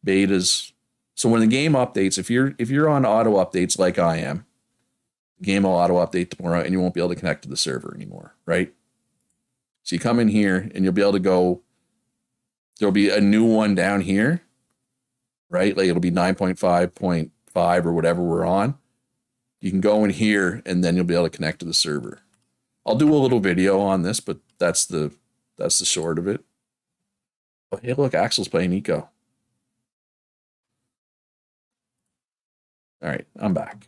betas. So when the game updates, if you're on auto updates like I am, the game will auto update tomorrow, and you won't be able to connect to the server anymore, right? So you come in here and you'll be able to go, there'll be a new one down here, right? Like it'll be 9.5.5 or whatever we're on. You can go in here and then you'll be able to connect to the server. I'll do a little video on this, but that's the short of it. Oh, hey, look, Axel's playing Eco. All right, I'm back.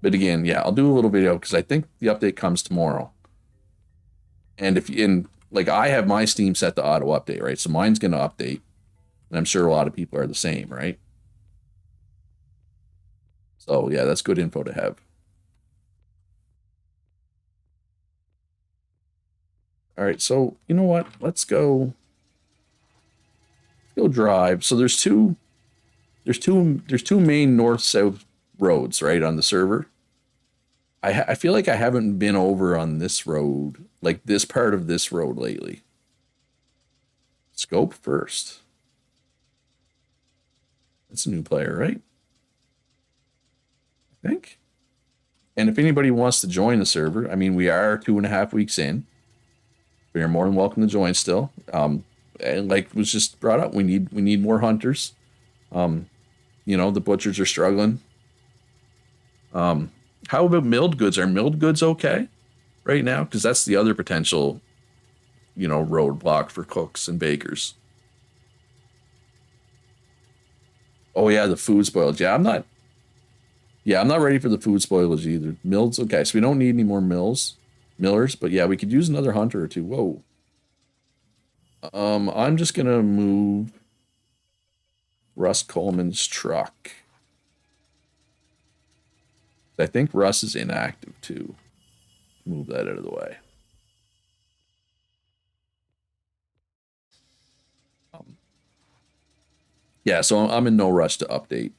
But again, yeah, I'll do a little video because I think the update comes tomorrow. And I have my Steam set to auto update, right? So mine's going to update. And I'm sure a lot of people are the same, right? So yeah, that's good info to have. All right, so you know what? Let's go drive. So there's two main north-south roads, right, on the server. I feel like I haven't been over on this road, like this part of this road lately. Scope first. That's a new player, right? I think. And if anybody wants to join the server, I mean, we are 2.5 weeks in. We are more than welcome to join still. And like was just brought up, we need more hunters. The butchers are struggling. How about milled goods? Are milled goods okay right now? Because that's the other potential, roadblock for cooks and bakers. Oh yeah, the food spoilage. Yeah, I'm not ready for the food spoilage either. Mills, okay, so we don't need any more millers, but yeah, we could use another hunter or two. Whoa. I'm just gonna move Russ Coleman's truck. I think Russ is inactive too. Move that out of the way. Yeah, so I'm in no rush to update.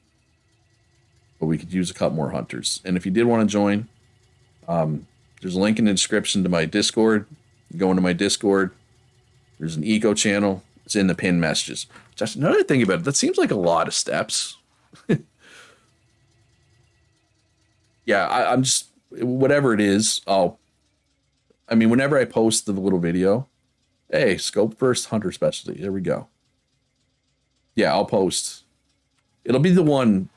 But we could use a couple more hunters. And if you did want to join, There's a link in the description to my Discord. Go into my Discord. There's an eco channel. It's in the pinned messages. Just another thing about it, that seems like a lot of steps. Yeah, I'm just, whatever it is, whenever I post the little video, hey, scope first, hunter specialty. There we go. Yeah, I'll post. It'll be the one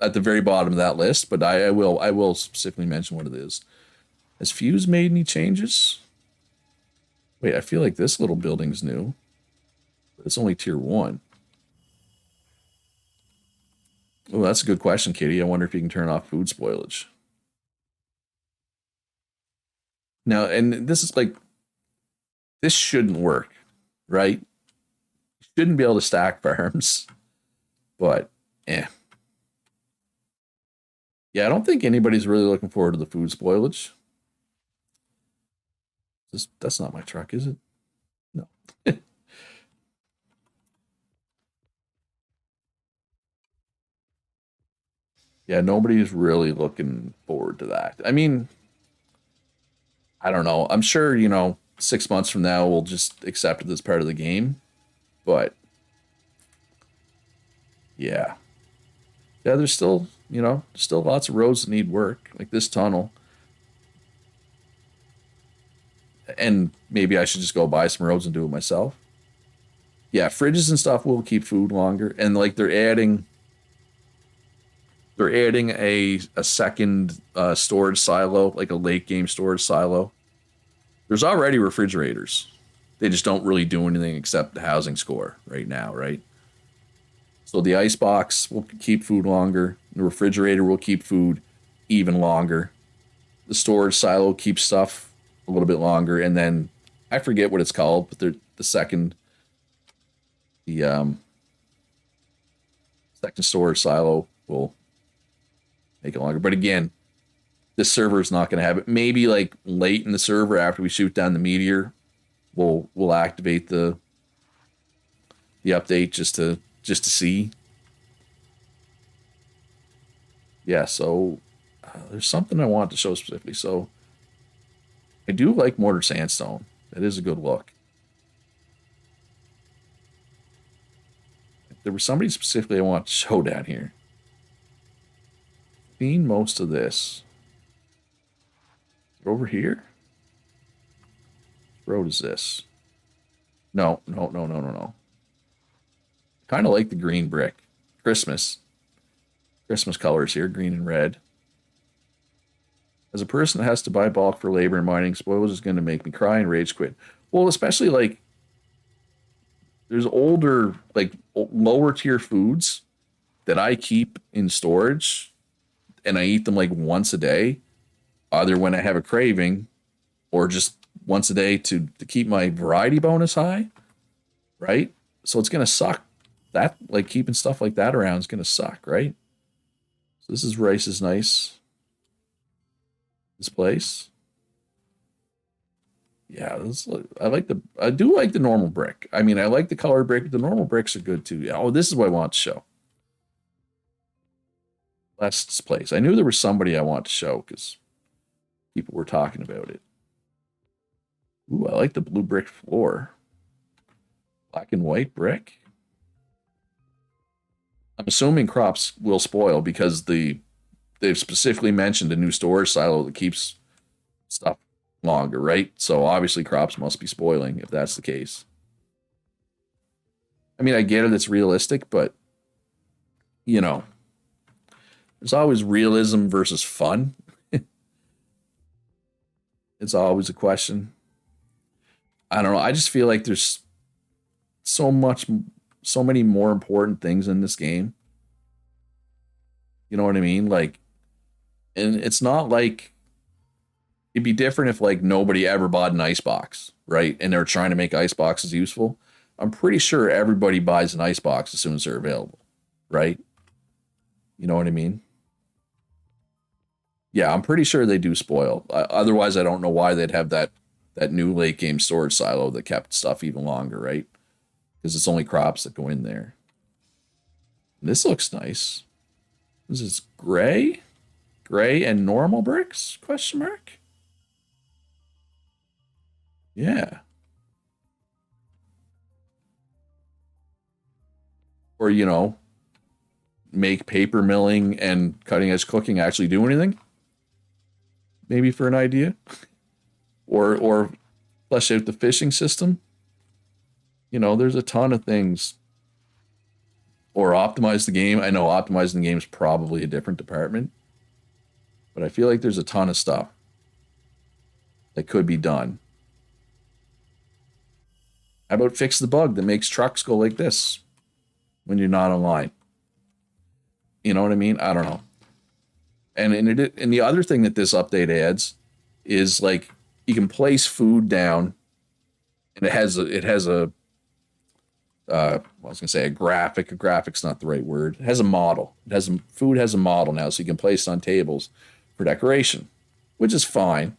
at the very bottom of that list, but I will specifically mention what it is. Has Fuse made any changes? Wait, I feel like this little building's new. It's only tier 1. Oh, that's a good question, Kitty. I wonder if you can turn off food spoilage. Now, and this is like, this shouldn't work, right? You shouldn't be able to stack farms, but yeah, I don't think anybody's really looking forward to the food spoilage. That's not my truck, is it? No. Yeah, nobody's really looking forward to that. I mean, I don't know. I'm sure, 6 months from now, we'll just accept it as part of the game. But yeah. Yeah, there's still, still lots of roads that need work, like this tunnel. And maybe I should just go buy some roads and do it myself. Yeah, fridges and stuff will keep food longer. And like they're adding a second storage silo, like a late game storage silo. There's already refrigerators. They just don't really do anything except the housing score right now, right? So the ice box will keep food longer. The refrigerator will keep food even longer. The storage silo keeps stuff a little bit longer, and then I forget what it's called, but the second storage silo will make it longer. But again, this server is not going to have it. Maybe like late in the server after we shoot down the meteor, we'll activate the update just to see. Yeah, so there's something I want to show specifically. So I do like mortar sandstone. That is a good look. There was somebody specifically I want to show down here. Seen most of this. Over here? What road is this? No. Kind of like the green brick. Christmas colors here, green and red. As a person that has to buy bulk for labor and mining, spoilage is going to make me cry and rage quit. Well, especially like there's older, like lower tier foods that I keep in storage and I eat them like once a day, either when I have a craving or just once a day to keep my variety bonus high, right? So it's going to suck. That, like keeping stuff like that around is going to suck, right? So this is Rice is nice. This place. Yeah, I do like the normal brick. I mean, I like the colored brick, but the normal bricks are good too. Oh, this is what I want to show. Last place. I knew there was somebody I want to show because people were talking about it. Ooh, I like the blue brick floor. Black and white brick. I'm assuming crops will spoil because they've specifically mentioned a new storage silo that keeps stuff longer, right? So obviously crops must be spoiling if that's the case. I mean, I get it, it's realistic, but there's always realism versus fun. It's always a question. I don't know. I just feel like there's so many more important things in this game. You know what I mean? Like, and it's not like it'd be different if like nobody ever bought an ice box, right? And they're trying to make ice boxes useful. I'm pretty sure everybody buys an ice box as soon as they're available, right? You know what I mean? Yeah, I'm pretty sure they do spoil. Otherwise, I don't know why they'd have that new late game storage silo that kept stuff even longer, right? Because it's only crops that go in there. And this looks nice. This is gray gray and normal bricks? Question mark. Yeah. Or, make paper milling and cutting edge cooking actually do anything? Maybe for an idea. Or flesh out the fishing system. There's a ton of things. Or optimize the game. I know optimizing the game is probably a different department, but I feel like there's a ton of stuff that could be done. How about fix the bug that makes trucks go like this when you're not online? You know what I mean? I don't know. And the other thing that this update adds is like you can place food down, and it has a I was gonna say a graphic. A graphic's not the right word. It has a model. Food has a model now, so you can place it on tables for decoration, which is fine.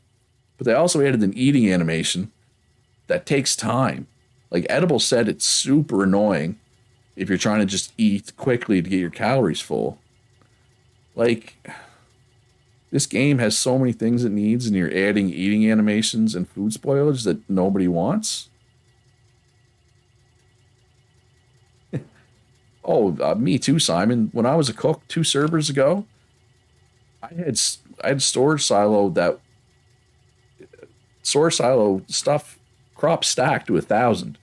But they also added an eating animation that takes time. Like Edible said, it's super annoying if you're trying to just eat quickly to get your calories full. Like, this game has so many things it needs, and you're adding eating animations and food spoilers that nobody wants. Me too, Simon. When I was a cook 2 servers ago, I had storage silo stuff crop stacked to 1,000.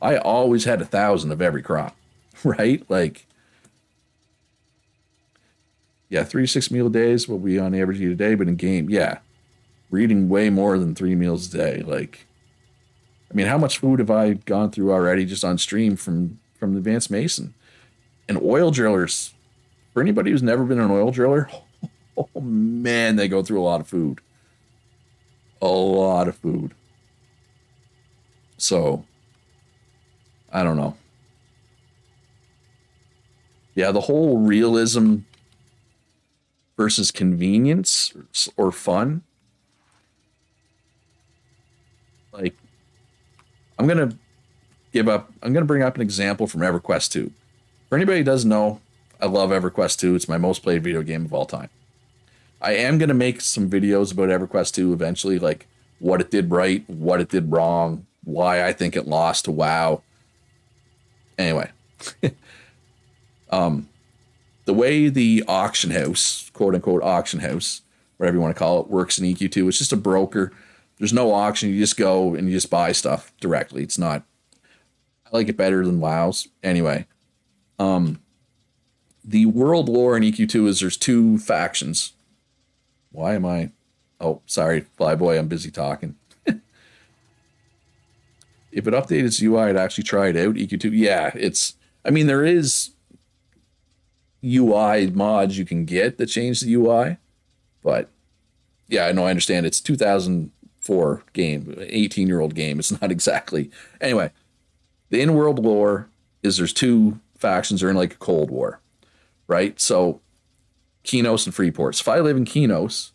I always had 1,000 of every crop, right? Like, yeah, 3 to 6 meal days will be on average eat a day, but in game, yeah, we're eating way more than 3 meals a day. Like, I mean, how much food have I gone through already just on stream from Advanced Mason? And oil drillers, for anybody who's never been an oil driller, oh man, they go through a lot of food. A lot of food. So, I don't know. Yeah, the whole realism versus convenience or fun. Like, I'm going to bring up an example from EverQuest 2. For anybody who doesn't know, I love EverQuest 2. It's my most played video game of all time. I am going to make some videos about EverQuest 2 eventually, like what it did right, what it did wrong, why I think it lost to WoW. Anyway, the way the auction house, quote unquote auction house, whatever you want to call it, works in EQ2, it's just a broker. There's no auction. You just go and you just buy stuff directly. It's not, I like it better than WoW's. Anyway, the world lore in EQ2 is there's 2 factions. Why am I? Oh, sorry, Flyboy, I'm busy talking. If it updated its UI, I'd actually try it out. EQ2, yeah, there is UI mods you can get that change the UI, but yeah, I know, I understand it's 2004 game, 18-year-old game. It's not exactly. Anyway, the in-world lore is there's 2 factions are in like a Cold War, right? So Kinos and Freeport. So if I live in Kinos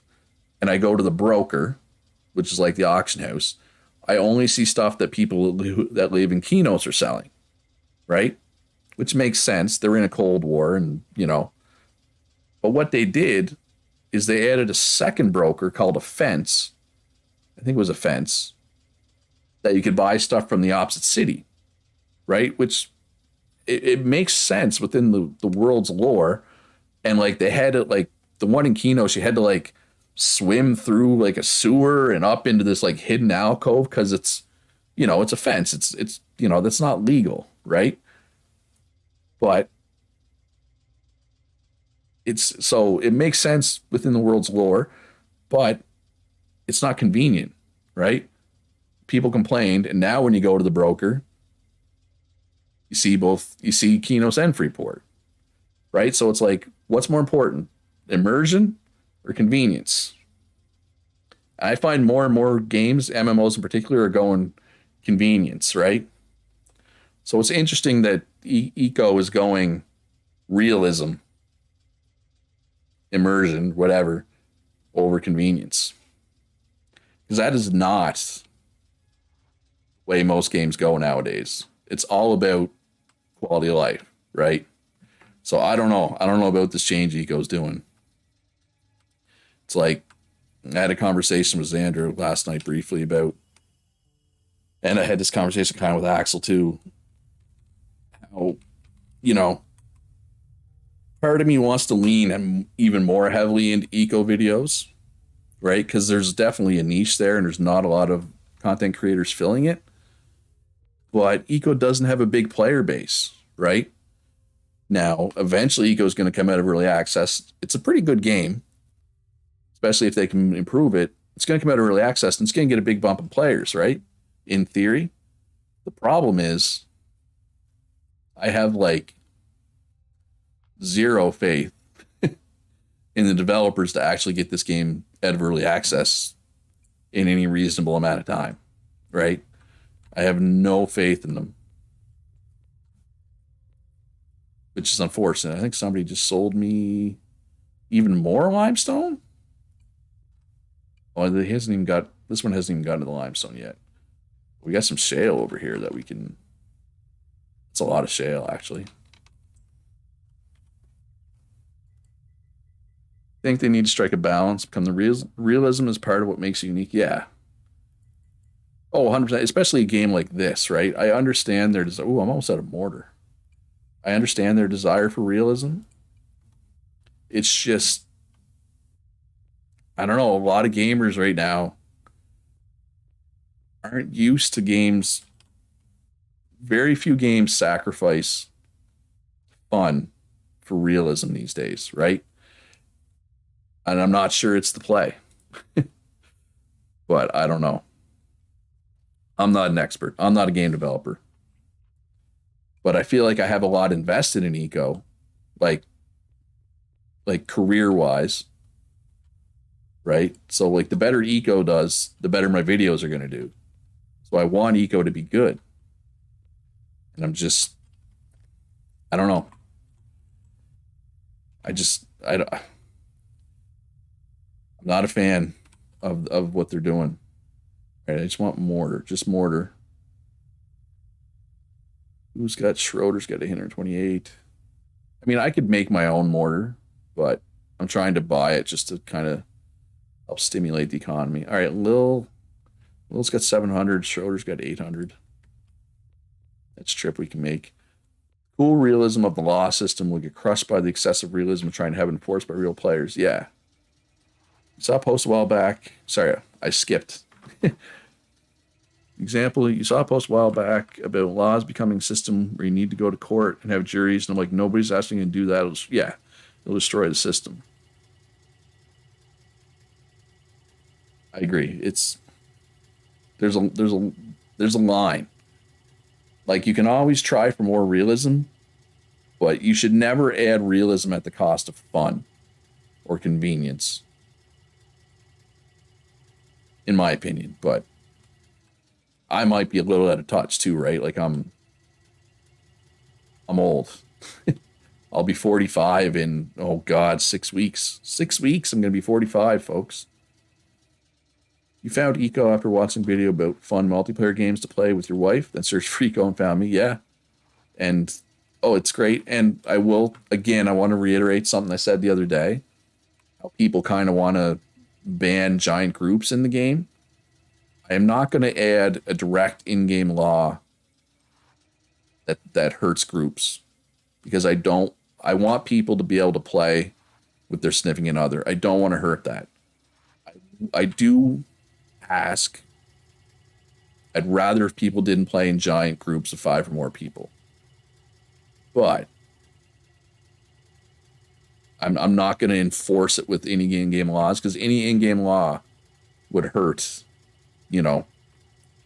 and I go to the broker, which is like the auction house, I only see stuff that people that live in Kinos are selling, right? Which makes sense. They're in a Cold War, and But what they did is they added a second broker called a fence. I think it was a fence that you could buy stuff from the opposite city, right? Which it makes sense within the world's lore. And like they had it, like the one in Kinos, you had to like swim through like a sewer and up into this like hidden alcove because it's a fence. It's that's not legal, right? But so it makes sense within the world's lore, but it's not convenient, right? People complained, and now when you go to the broker, you see Kinos and Freeport, right? So it's like, what's more important, immersion or convenience? I find more and more games, MMOs in particular, are going convenience, right? So it's interesting that Eco is going realism, immersion, whatever, over convenience. Because that is not the way most games go nowadays. It's all about quality of life, right? So I don't know. I don't know about this change Eco's doing. It's like I had a conversation with Xander last night briefly about, and I had this conversation kind of with Axel too. How, you know, part of me wants to lean even more heavily into eco videos, right? Because there's definitely a niche there, and there's not a lot of content creators filling it. But eco doesn't have a big player base, right? Now, eventually, eco is going to come out of early access. It's a pretty good game, especially if they can improve it. It's going to come out of early access, and it's going to get a big bump in players, right? In theory. The problem is, I have like zero faith in the developers to actually get this game out of early access in any reasonable amount of time, right? I have no faith in them, which is unfortunate. I think somebody just sold me even more limestone. Oh, it hasn't even got, this one hasn't even gotten to the limestone yet. We got some shale over here that we can, it's a lot of shale actually. I think they need to strike a balance, become the realism is part of what makes it unique. Yeah. Oh, 100%, especially a game like this, right? I understand their desire. Oh, I'm almost out of mortar. I understand their desire for realism. It's just, I don't know, a lot of gamers right now aren't used to games. Very few games sacrifice fun for realism these days, right? And I'm not sure it's the play. But I don't know. I'm not an expert. I'm not a game developer. But I feel like I have a lot invested in eco, like career-wise, right? So like the better eco does, the better my videos are going to do. So I want eco to be good. And I don't know. I'm not a fan of what they're doing. All right, I just want mortar, just mortar. Who's got Schroeder's got 128. I mean, I could make my own mortar, but I'm trying to buy it just to kind of help stimulate the economy. All right, Lil's got 700. Schroeder's got 800. That's a trip we can make. Cool realism of the law system will get crushed by the excessive realism of trying to have it enforced by real players. Yeah. I saw a post a while back. Sorry, I skipped. Example, you saw a post a while back about laws becoming a system where you need to go to court and have juries. And I'm like, nobody's asking you to do that. It'll destroy the system. I agree. There's a line. Like you can always try for more realism, but you should never add realism at the cost of fun or convenience. In my opinion, but I might be a little out of touch too, right? Like I'm old. I'll be 45 in, oh God, 6 weeks. 6 weeks, I'm going to be 45, folks. You found eco after watching a video about fun multiplayer games to play with your wife, then searched for eco and found me. Yeah. And, oh, it's great. And I want to reiterate something I said the other day. How people kind of want to ban giant groups in the game. I am not going to add a direct in-game law that hurts groups because I want people to be able to play with their significant other. I don't want to hurt that. I do ask, I'd rather if people didn't play in giant groups of 5 or more people. But I'm not going to enforce it with any in-game laws because any in-game law would hurt,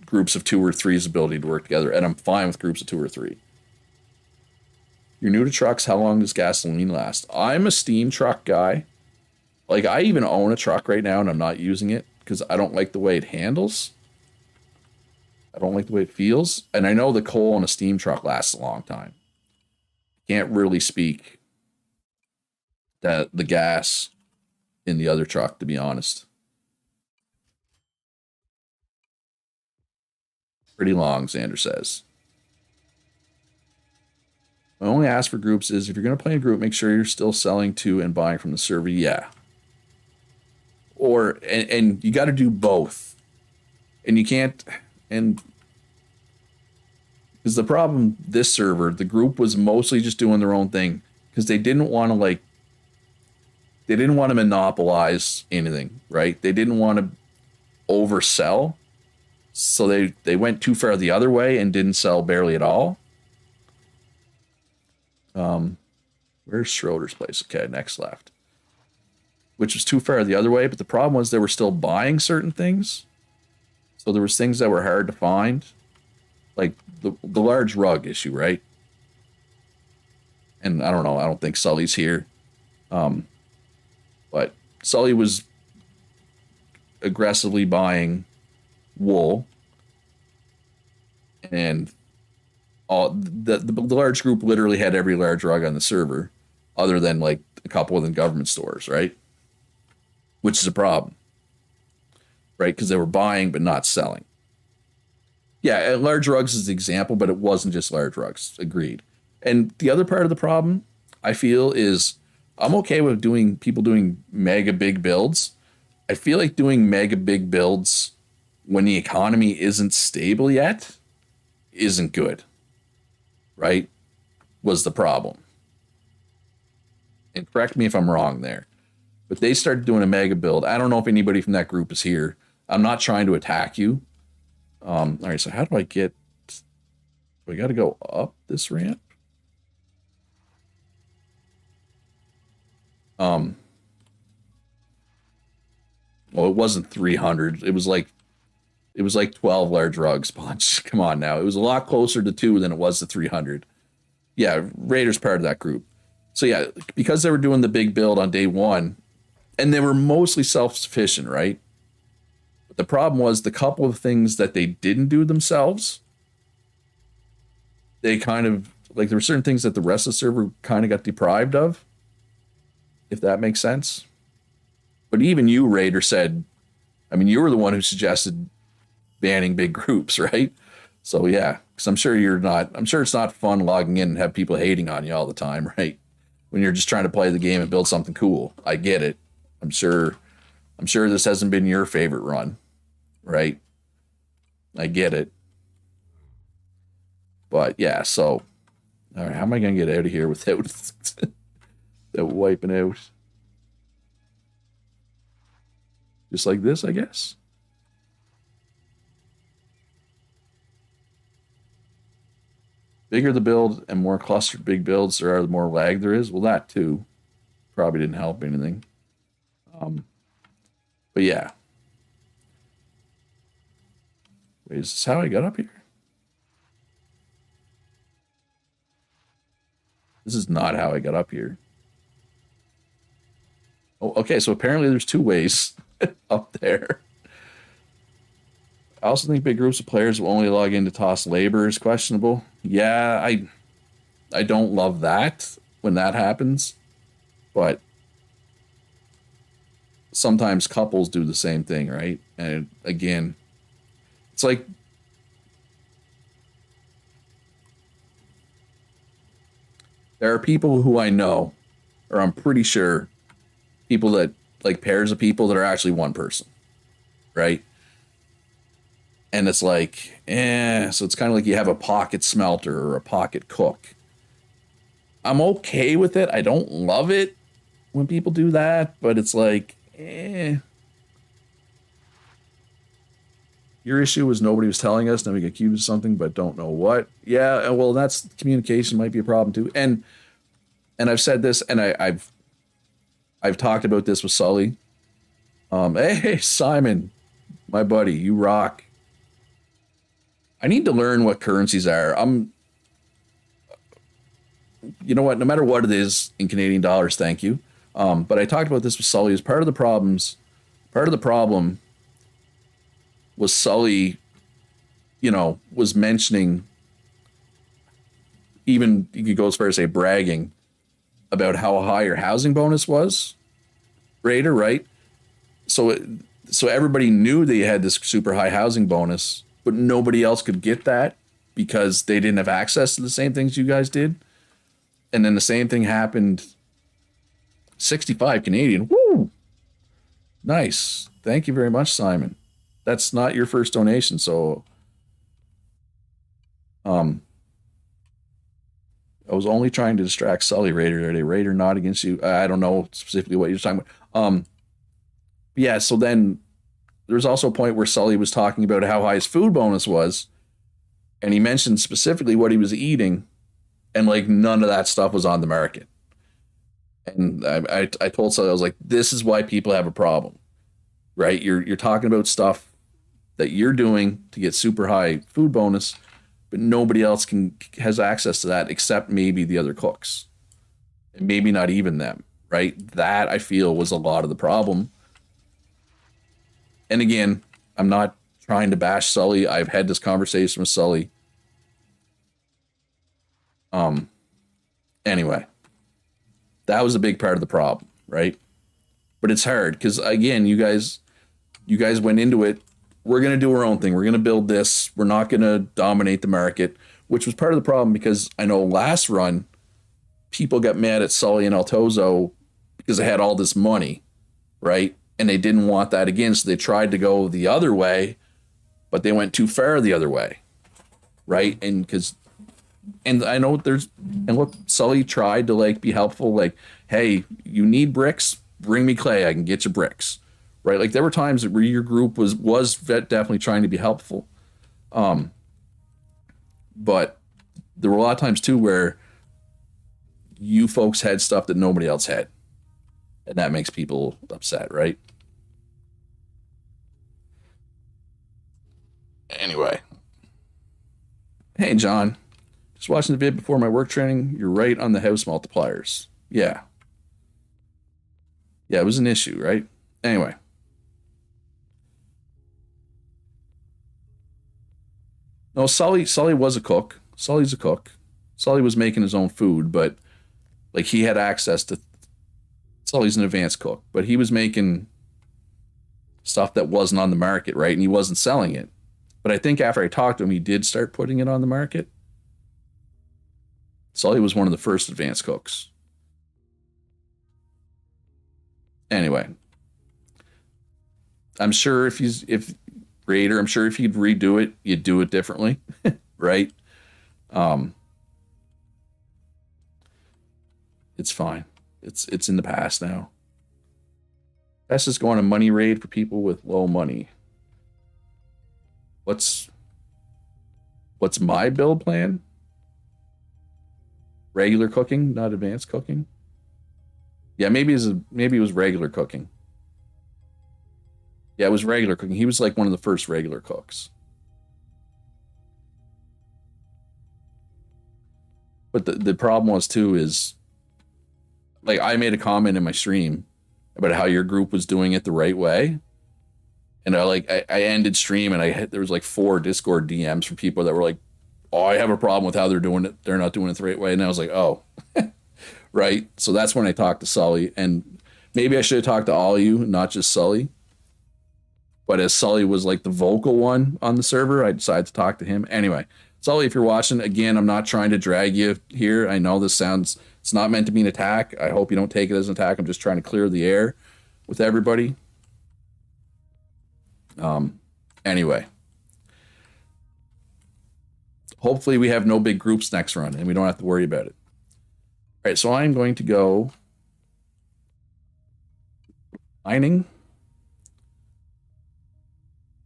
groups of 2 or 3's ability to work together. And I'm fine with groups of 2 or 3. You're new to trucks. How long does gasoline last? I'm a steam truck guy. Like I even own a truck right now and I'm not using it because I don't like the way it handles. I don't like the way it feels. And I know the coal on a steam truck lasts a long time. Can't really speak that the gas in the other truck, to be honest. Pretty long, Xander says. My only ask for groups is if you're going to play in a group, make sure you're still selling to and buying from the server. Yeah. and you got to do both, and you can't. And because the problem, this server, the group was mostly just doing their own thing because they didn't want to monopolize anything, right? They didn't want to oversell, so they went too far the other way and didn't sell barely at all. Where's Schroeder's place? Okay, next left. Which was too far the other way, but the problem was they were still buying certain things. So there was things that were hard to find, like the large rug issue, right? And I don't know, I don't think Sully's here. But Sully was aggressively buying wool, and all the large group literally had every large rug on the server, other than like a couple of the government stores, right? Which is a problem, right? Because they were buying but not selling. Yeah, large rugs is the example, but it wasn't just large rugs. Agreed. And the other part of the problem, I feel, is I'm okay with people doing mega big builds. I feel like doing mega big builds when the economy isn't stable yet isn't good, right? Was the problem. And correct me if I'm wrong there. But they started doing a mega build. I don't know if anybody from that group is here. I'm not trying to attack you. All right, so how do I get... We got to go up this ramp? Well, it wasn't 300. It was like 12 large rugs, Punch. Come on now. It was a lot closer to 2 than it was to 300. Yeah, Raiders part of that group. So yeah, because they were doing the big build on day 1, and they were mostly self-sufficient, right? But the problem was the couple of things that they didn't do themselves, they kind of, like, there were certain things that the rest of the server kind of got deprived of, if that makes sense. But even you, Raider, said, I mean, you were the one who suggested banning big groups, right? So yeah, because I'm sure it's not fun logging in and have people hating on you all the time, right? When you're just trying to play the game and build something cool. I get it. I'm sure this hasn't been your favorite run, right? I get it. But yeah, so all right, how am I gonna get out of here without wiping out? Just like this, I guess. Bigger the build and more clustered big builds there are, the more lag there is. Well, that too probably didn't help anything. But yeah. Wait, is this how I got up here? This is not how I got up here. Oh, okay, so apparently there's 2 ways up there. I also think big groups of players will only log in to toss labor is questionable. Yeah, I don't love that when that happens, but sometimes couples do the same thing, right? And again, it's like there are people who I know, or I'm pretty sure, people that, like, pairs of people that are actually one person, right? And it's like, so it's kind of like you have a pocket smelter or a pocket cook. I'm okay with it. I don't love it when people do that, but it's like, Your issue was nobody was telling us, then we get accused of something, but don't know what. Yeah, well, that's communication might be a problem too. And I've said this, and I've talked about this with Sully. Hey, Simon, my buddy, you rock. I need to learn what currencies are. You know what? No matter what it is in Canadian dollars, thank you. But I talked about this with Sully as part of the problem was Sully, was mentioning, even you could go as far as say bragging about how high your housing bonus was, Raider, right? So everybody knew they had this super high housing bonus, but nobody else could get that because they didn't have access to the same things you guys did. And then the same thing happened. 65 Canadian. Woo! Nice. Thank you very much, Simon. That's not your first donation, so um I was only trying to distract Sully. Raider. Are they Raider not against you? I don't know specifically what you're talking about. Yeah, so then there's also a point where Sully was talking about how high his food bonus was, and he mentioned specifically what he was eating, and like none of that stuff was on the market. And I told Sully, I was like, this is why people have a problem, right? You're talking about stuff that you're doing to get super high food bonus, but nobody else has access to that except maybe the other cooks, and maybe not even them, right? That I feel was a lot of the problem. And again, I'm not trying to bash Sully. I've had this conversation with Sully. Anyway, that was a big part of the problem, right? But it's hard because again, you guys went into it. We're gonna do our own thing. We're gonna build this. We're not gonna dominate the market, which was part of the problem because I know last run, people got mad at Sully and Altozo because they had all this money, right? And they didn't want that again, so they tried to go the other way, but they went too far the other way, right? And I know look, Sully tried to like be helpful, like, hey, you need bricks, bring me clay, I can get you bricks, right? Like there were times where your group was definitely trying to be helpful, but there were a lot of times too where you folks had stuff that nobody else had, and that makes people upset, right? Anyway, hey John, just watching the vid before my work training. You're right on the house multipliers. Yeah, it was an issue, right? Anyway, no, Sully was a cook. Sully's a cook. Sully was making his own food, but like he had access to. Sully's an advanced cook, but he was making stuff that wasn't on the market, right? And he wasn't selling it. But I think after I talked to him, he did start putting it on the market. Sully was one of the first advanced cooks. Anyway, I'm sure if Raider, I'm sure if you'd redo it, you'd do it differently, right? It's fine. It's in the past now. That's just going a money raid for people with low money. What's my build plan? Regular cooking, not advanced cooking. Yeah, maybe it was regular cooking. Yeah, it was regular cooking. He was like one of the first regular cooks. But the problem was too is like I made a comment in my stream about how your group was doing it the right way. And I ended stream and there was like 4 Discord DMs from people that were like, oh, I have a problem with how they're doing it. They're not doing it the right way. And I was like, oh, right. So that's when I talked to Sully, and maybe I should have talked to all of you, not just Sully. But as Sully was like the vocal one on the server, I decided to talk to him. Anyway, Sully, if you're watching, again, I'm not trying to drag you here. I know it's not meant to be an attack. I hope you don't take it as an attack. I'm just trying to clear the air with everybody. Anyway, hopefully we have no big groups next run and we don't have to worry about it. All right, so I'm going to go mining.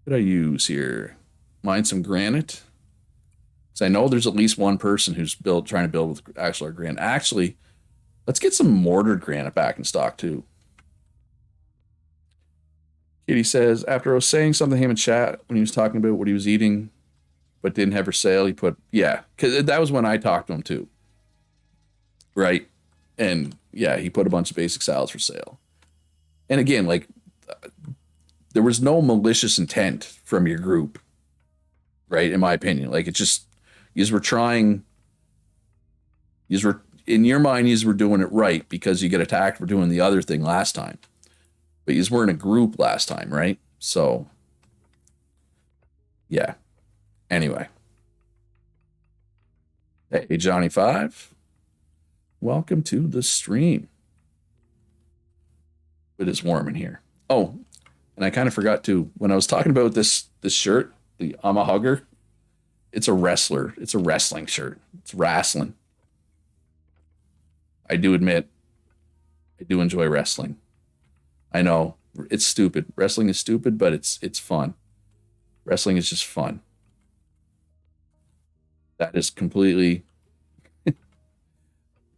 What did I use here? Mine some granite. So I know there's at least one person who's trying to build with ashlar granite. Actually, let's get some mortared granite back in stock too. Kitty says, after I was saying something to him in chat when he was talking about what he was eating, but didn't have for sale, he put, yeah, because that was when I talked to him too. Right? And yeah, he put a bunch of basic salads for sale. And again, like, there was no malicious intent from your group, right? In my opinion, like it just, in your mind, you were doing it right because you get attacked for doing the other thing last time. But you were in a group last time, right? So, yeah. Anyway. Hey, Johnny5. Welcome to the stream. It is warm in here. Oh, And I kind of forgot to when I was talking about this shirt, the I'm a hugger. It's a wrestler. It's a wrestling shirt. It's wrestling. I do admit, I do enjoy wrestling. I know it's stupid. Wrestling is stupid, but it's fun. Wrestling is just fun. That is completely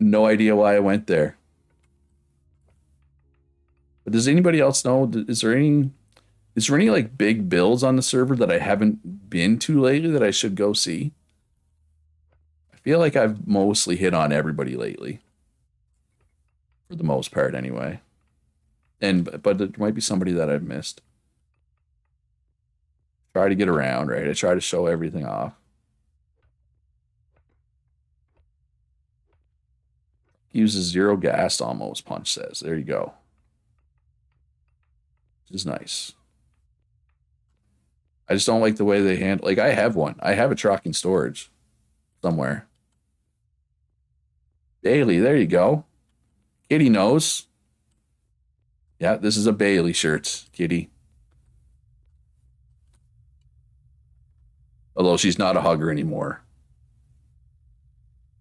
no idea why I went there. But does anybody else know? Is there any like big builds on the server that I haven't been to lately that I should go see? I feel like I've mostly hit on everybody lately, for the most part, anyway. And but there might be somebody that I've missed. Try to get around, right? I try to show everything off. Uses zero gas almost, Punch says. There you go. Which is nice. I just don't like the way they handle. Like I have one. I have a truck in storage somewhere. Bailey, there you go. Kitty knows. Yeah, this is a Bailey shirt, Kitty. Although she's not a hugger anymore.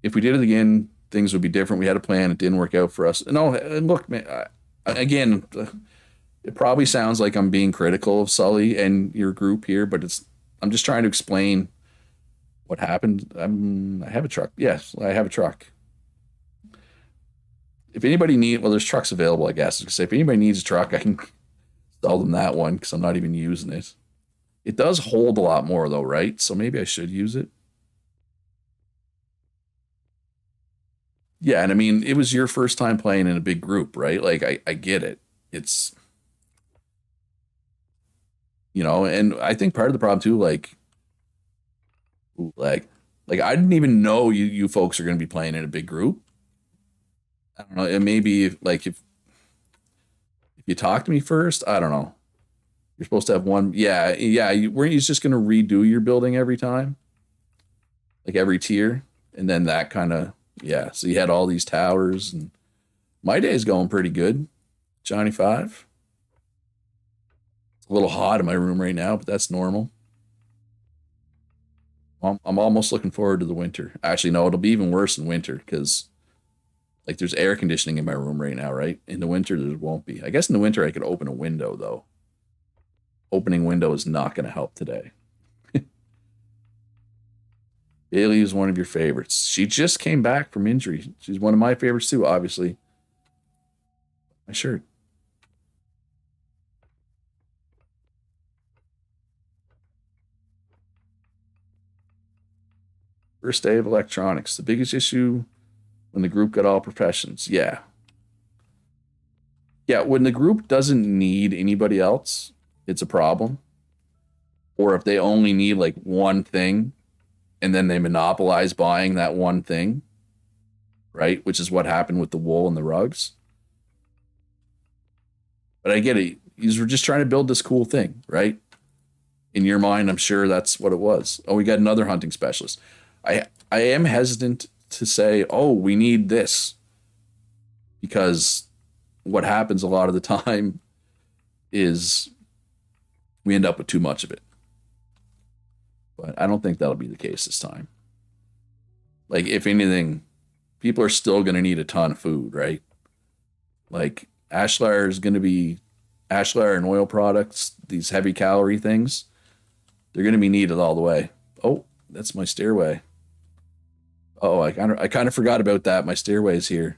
If we did it again, things would be different. We had a plan. It didn't work out for us. No, and look, man. Again, it probably sounds like I'm being critical of Sully and your group here, but I'm just trying to explain what happened. I have a truck. Yes, I have a truck. If anybody there's trucks available, I guess. If anybody needs a truck, I can sell them that one because I'm not even using it. It does hold a lot more though, right? So maybe I should use it. Yeah, and I mean, it was your first time playing in a big group, right? Like I get it. It's and I think part of the problem too, like I didn't even know you folks are going to be playing in a big group. I don't know. It may be if you talk to me first, I don't know. You're supposed to have one. Yeah, yeah. Weren't you just going to redo your building every time, like every tier, and then that kind of yeah. So you had all these towers, and my day's going pretty good. Johnny Five. It's a little hot in my room right now, but that's normal. I'm almost looking forward to the winter. Actually, no, it'll be even worse in winter because like there's air conditioning in my room right now, right? In the winter, there won't be. I guess in the winter, I could open a window though. Opening window is not going to help today. Bailey is one of your favorites. She just came back from injury. She's one of my favorites too, obviously. My shirt. First day of electronics. The biggest issue when the group got all professions. Yeah. Yeah, when the group doesn't need anybody else, it's a problem. Or if they only need like one thing and then they monopolize buying that one thing, right? Which is what happened with the wool and the rugs. But I get it. You were just trying to build this cool thing, right? In your mind, I'm sure that's what it was. Oh, we got another hunting specialist. I am hesitant to say, oh, we need this. Because what happens a lot of the time is we end up with too much of it. But I don't think that'll be the case this time. Like, if anything, people are still going to need a ton of food, right? Like, ashlar is going to be ashlar and oil products, these heavy calorie things. They're going to be needed all the way. Oh, that's my stairway. Oh, I kind of forgot about that. My stairway's here.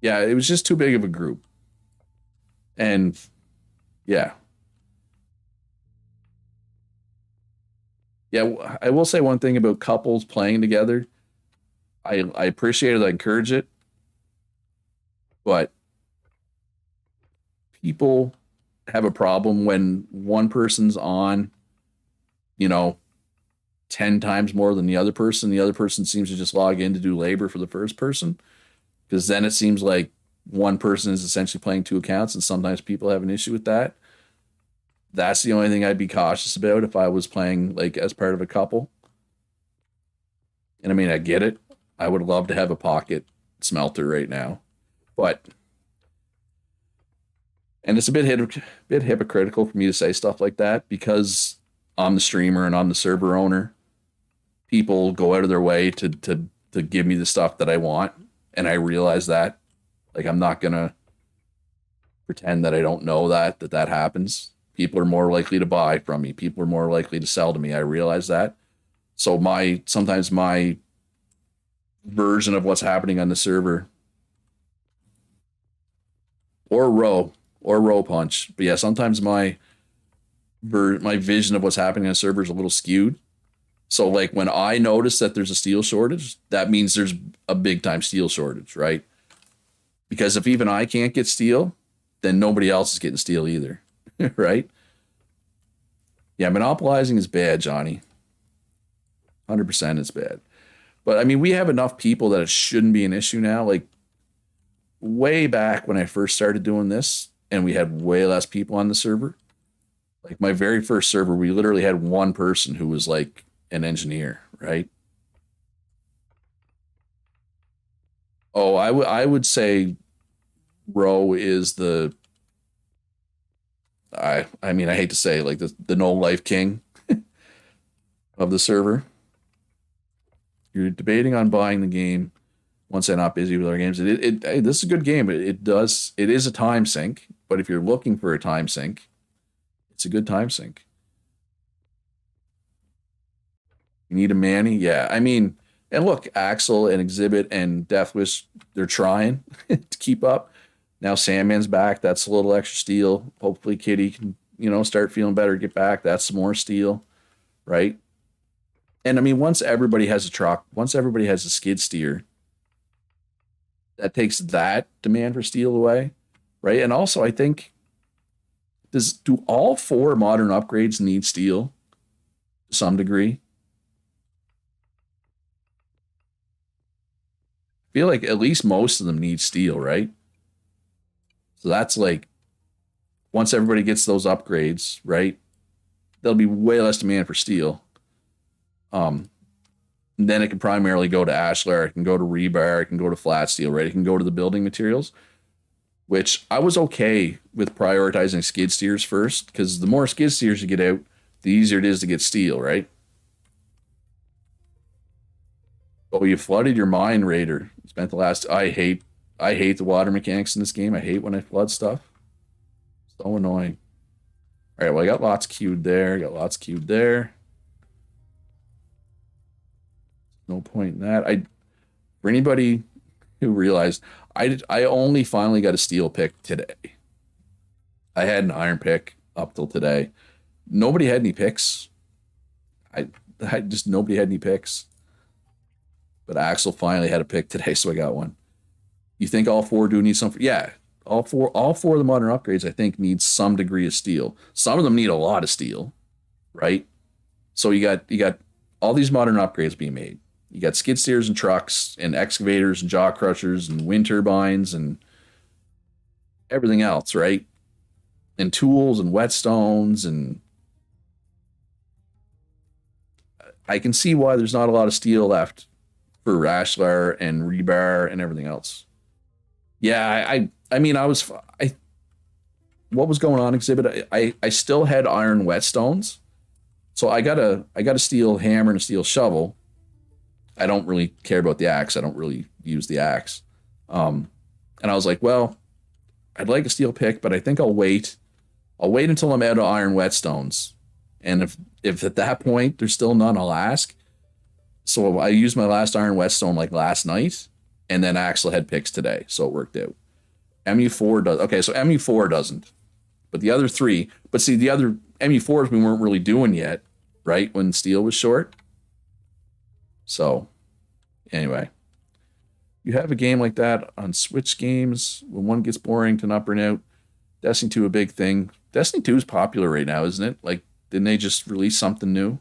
Yeah, it was just too big of a group. And yeah. Yeah, I will say one thing about couples playing together. I appreciate it, I encourage it, but people have a problem when one person's on, you know, 10 times more than the other person. The other person seems to just log in to do labor for the first person because then it seems like one person is essentially playing two accounts, and sometimes people have an issue with that. That's the only thing I'd be cautious about if I was playing like as part of a couple. And I mean, I get it. I would love to have a pocket smelter right now, but and it's a bit hypocritical for me to say stuff like that because I'm the streamer and I'm the server owner. People go out of their way to give me the stuff that I want, and I realize that. Like I'm not gonna pretend that I don't know that happens. People are more likely to buy from me. People are more likely to sell to me. I realize that. So sometimes my version of what's happening on the server or row punch. But yeah, sometimes my vision of what's happening on the server is a little skewed. So like when I notice that there's a steel shortage, that means there's a big time steel shortage, right? Because if even I can't get steel, then nobody else is getting steel either, right? Yeah, monopolizing is bad, Johnny. 100% it's bad. But I mean, we have enough people that it shouldn't be an issue now. Like way back when I first started doing this and we had way less people on the server. Like my very first server, we literally had one person who was like an engineer, right? Oh, I would say row is I mean I hate to say like the no life king of the server. You're debating on buying the game once I'm not busy with other games. Hey, this is a good game, but it is a time sink. But if you're looking for a time sink, it's a good time sink. You need a Manny, yeah. I mean, and look, Axel and Exhibit and Deathwish, they're trying to keep up. Now Sandman's back. That's a little extra steel. Hopefully Kitty can, start feeling better, get back. That's some more steel, right? And I mean, once everybody has a truck, once everybody has a skid steer, that takes that demand for steel away, right? And also, I think, do all 4 modern upgrades need steel to some degree? I feel like at least most of them need steel, right? So that's like, once everybody gets those upgrades, right? There'll be way less demand for steel. Then it can primarily go to ashlar, it can go to rebar, it can go to flat steel, right? It can go to the building materials, which I was okay with prioritizing skid steers first, because the more skid steers you get out, the easier it is to get steel, right? Oh, you flooded your mine, Raider. You spent the last. I hate the water mechanics in this game. I hate when I flood stuff. So annoying. All right, well, I got lots queued there. Got lots queued there. No point in that. For anybody who realized, I only finally got a steel pick today. I had an iron pick up till today. Nobody had any picks. I just nobody had any picks. But Axel finally had a pick today, so I got one. You think all 4 do need some? Yeah, all four of the modern upgrades I think need some degree of steel. Some of them need a lot of steel, right? So you got all these modern upgrades being made. You got skid steers and trucks and excavators and jaw crushers and wind turbines and everything else, right? And tools and whetstones, and I can see why there's not a lot of steel left for ashlar and rebar and everything else. Yeah, I mean what was going on, Exhibit? I still had iron whetstones, so I got a steel hammer and a steel shovel. I don't really care about the axe. I don't really use the axe. And I was like, well, I'd like a steel pick, but I think I'll wait. I'll wait until I'm out of iron whetstones. And if at that point there's still none, I'll ask. So I used my last iron whetstone like last night, and then Axel had picks today, so it worked out. MU4 does. Okay, so MU4 doesn't. But the other 3, but see, the other MU4s we weren't really doing yet, right? When steel was short. So, anyway, you have a game like that on Switch games when one gets boring to not burn out. Destiny 2 a big thing. Destiny 2 is popular right now, isn't it? Like, didn't they just release something new?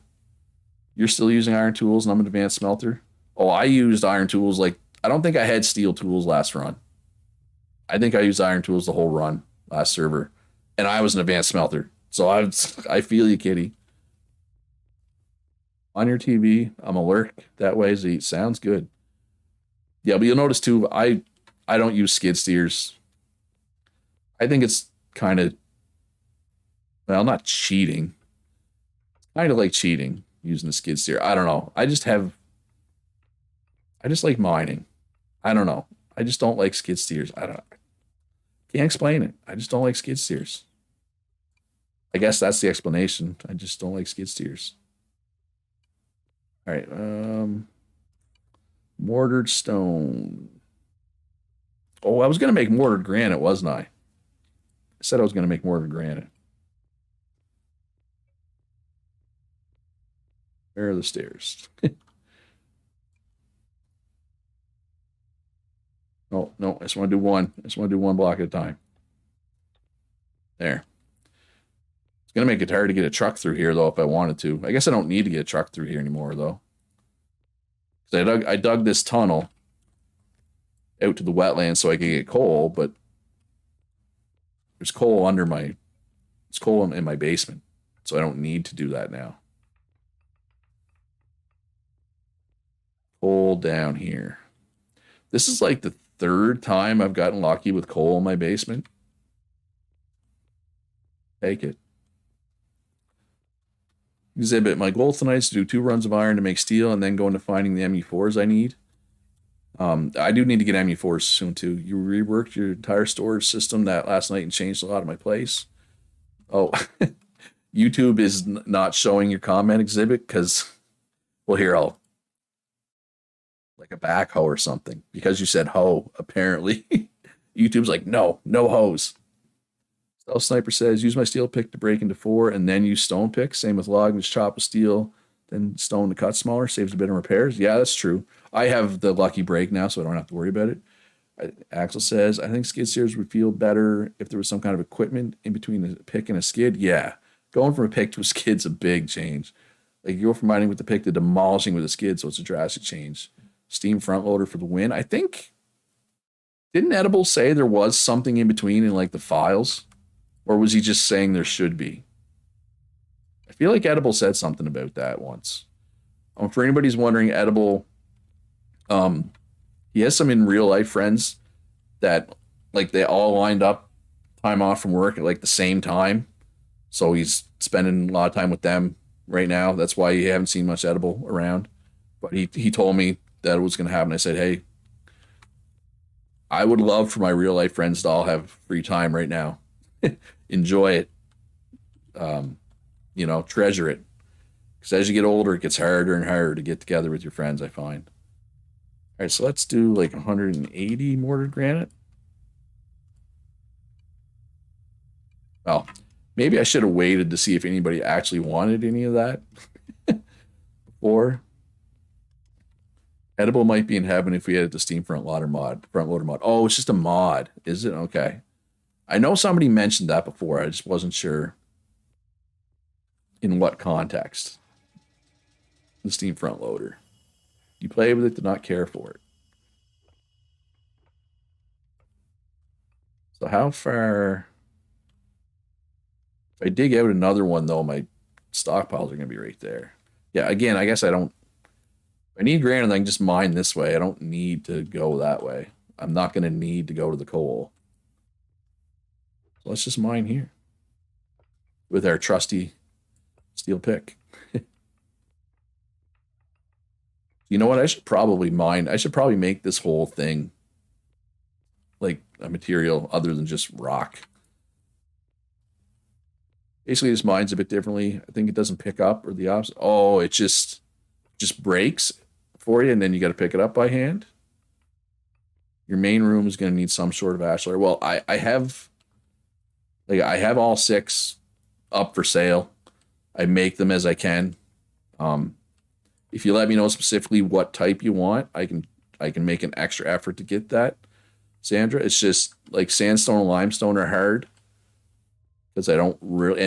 You're still using iron tools and I'm an advanced smelter? Oh, I used iron tools like, I don't think I had steel tools last run. I think I used iron tools the whole run last server. And I was an advanced smelter. So I feel you, kitty. On your TV, I'm alert that way. Z sounds good. Yeah, but you'll notice too. I don't use skid steers. I think it's kind of, well, not cheating. Kind of like cheating using the skid steer. I don't know. I just like mining. I don't know. I just don't like skid steers. I don't. Can't explain it. I just don't like skid steers. I guess that's the explanation. I just don't like skid steers. All right. Mortared stone. Oh, I was gonna make mortared granite, wasn't I? I said I was gonna make mortared granite. Where are the stairs? Oh, no, I just want to do one. I just want to do one block at a time. There. It's going to make it hard to get a truck through here, though, if I wanted to. I guess I don't need to get a truck through here anymore, though. Because I dug this tunnel out to the wetlands so I could get coal, but there's coal it's coal in my basement, so I don't need to do that now. Coal down here. This is like the third time I've gotten lucky with coal in my basement. Take it. Exhibit. My goal tonight is to do 2 runs of iron to make steel and then go into finding the ME4s I need. I do need to get ME4s soon too. You reworked your entire storage system that last night and changed a lot of my place. Oh, YouTube is not showing your comment exhibit because, well, here I'll like a backhoe or something because you said hoe. Apparently, YouTube's like no hose. Stealth Sniper says use my steel pick to break into 4 and then use stone pick. Same with log, just chop with steel, then stone to cut smaller, saves a bit of repairs. Yeah, that's true. I have the lucky break now, so I don't have to worry about it. Axel says, I think skid steers would feel better if there was some kind of equipment in between a pick and a skid. Yeah, going from a pick to a skid's a big change. Like you go from mining with the pick to demolishing with a skid, so it's a drastic change. Steam front loader for the win. I think, didn't Edible say there was something in between in like the files? Or was he just saying there should be? I feel like Edible said something about that once. For anybody's wondering, Edible, he has some in real life friends that like they all lined up time off from work at like the same time. So he's spending a lot of time with them right now. That's why you haven't seen much Edible around. But he told me that it was going to happen. I said, hey, I would love for my real life friends to all have free time right now. Enjoy it. Treasure it. Because as you get older, it gets harder and harder to get together with your friends, I find. All right, so let's do like 180 mortared granite. Well, maybe I should have waited to see if anybody actually wanted any of that before. Edible might be in heaven if we added the Steam front loader mod. Oh, it's just a mod, is it? Okay. I know somebody mentioned that before. I just wasn't sure in what context. The Steam front loader. You play with it, did not care for it. So how far? If I dig out another one, though, my stockpiles are going to be right there. Yeah, again, I guess I don't. If I need granite, I can just mine this way. I don't need to go that way. I'm not going to need to go to the coal. So let's just mine here with our trusty steel pick. You know what? I should probably mine. I should probably make this whole thing like a material other than just rock. Basically, this mines a bit differently. I think it doesn't pick up or the opposite. Oh, it just breaks for you, and then you got to pick it up by hand. Your main room is going to need some sort of ashlar. Well, I have all 6 up for sale. I make them as I can. If you let me know specifically what type you want, I can make an extra effort to get that, Sandra. It's just like sandstone and limestone are hard because I don't really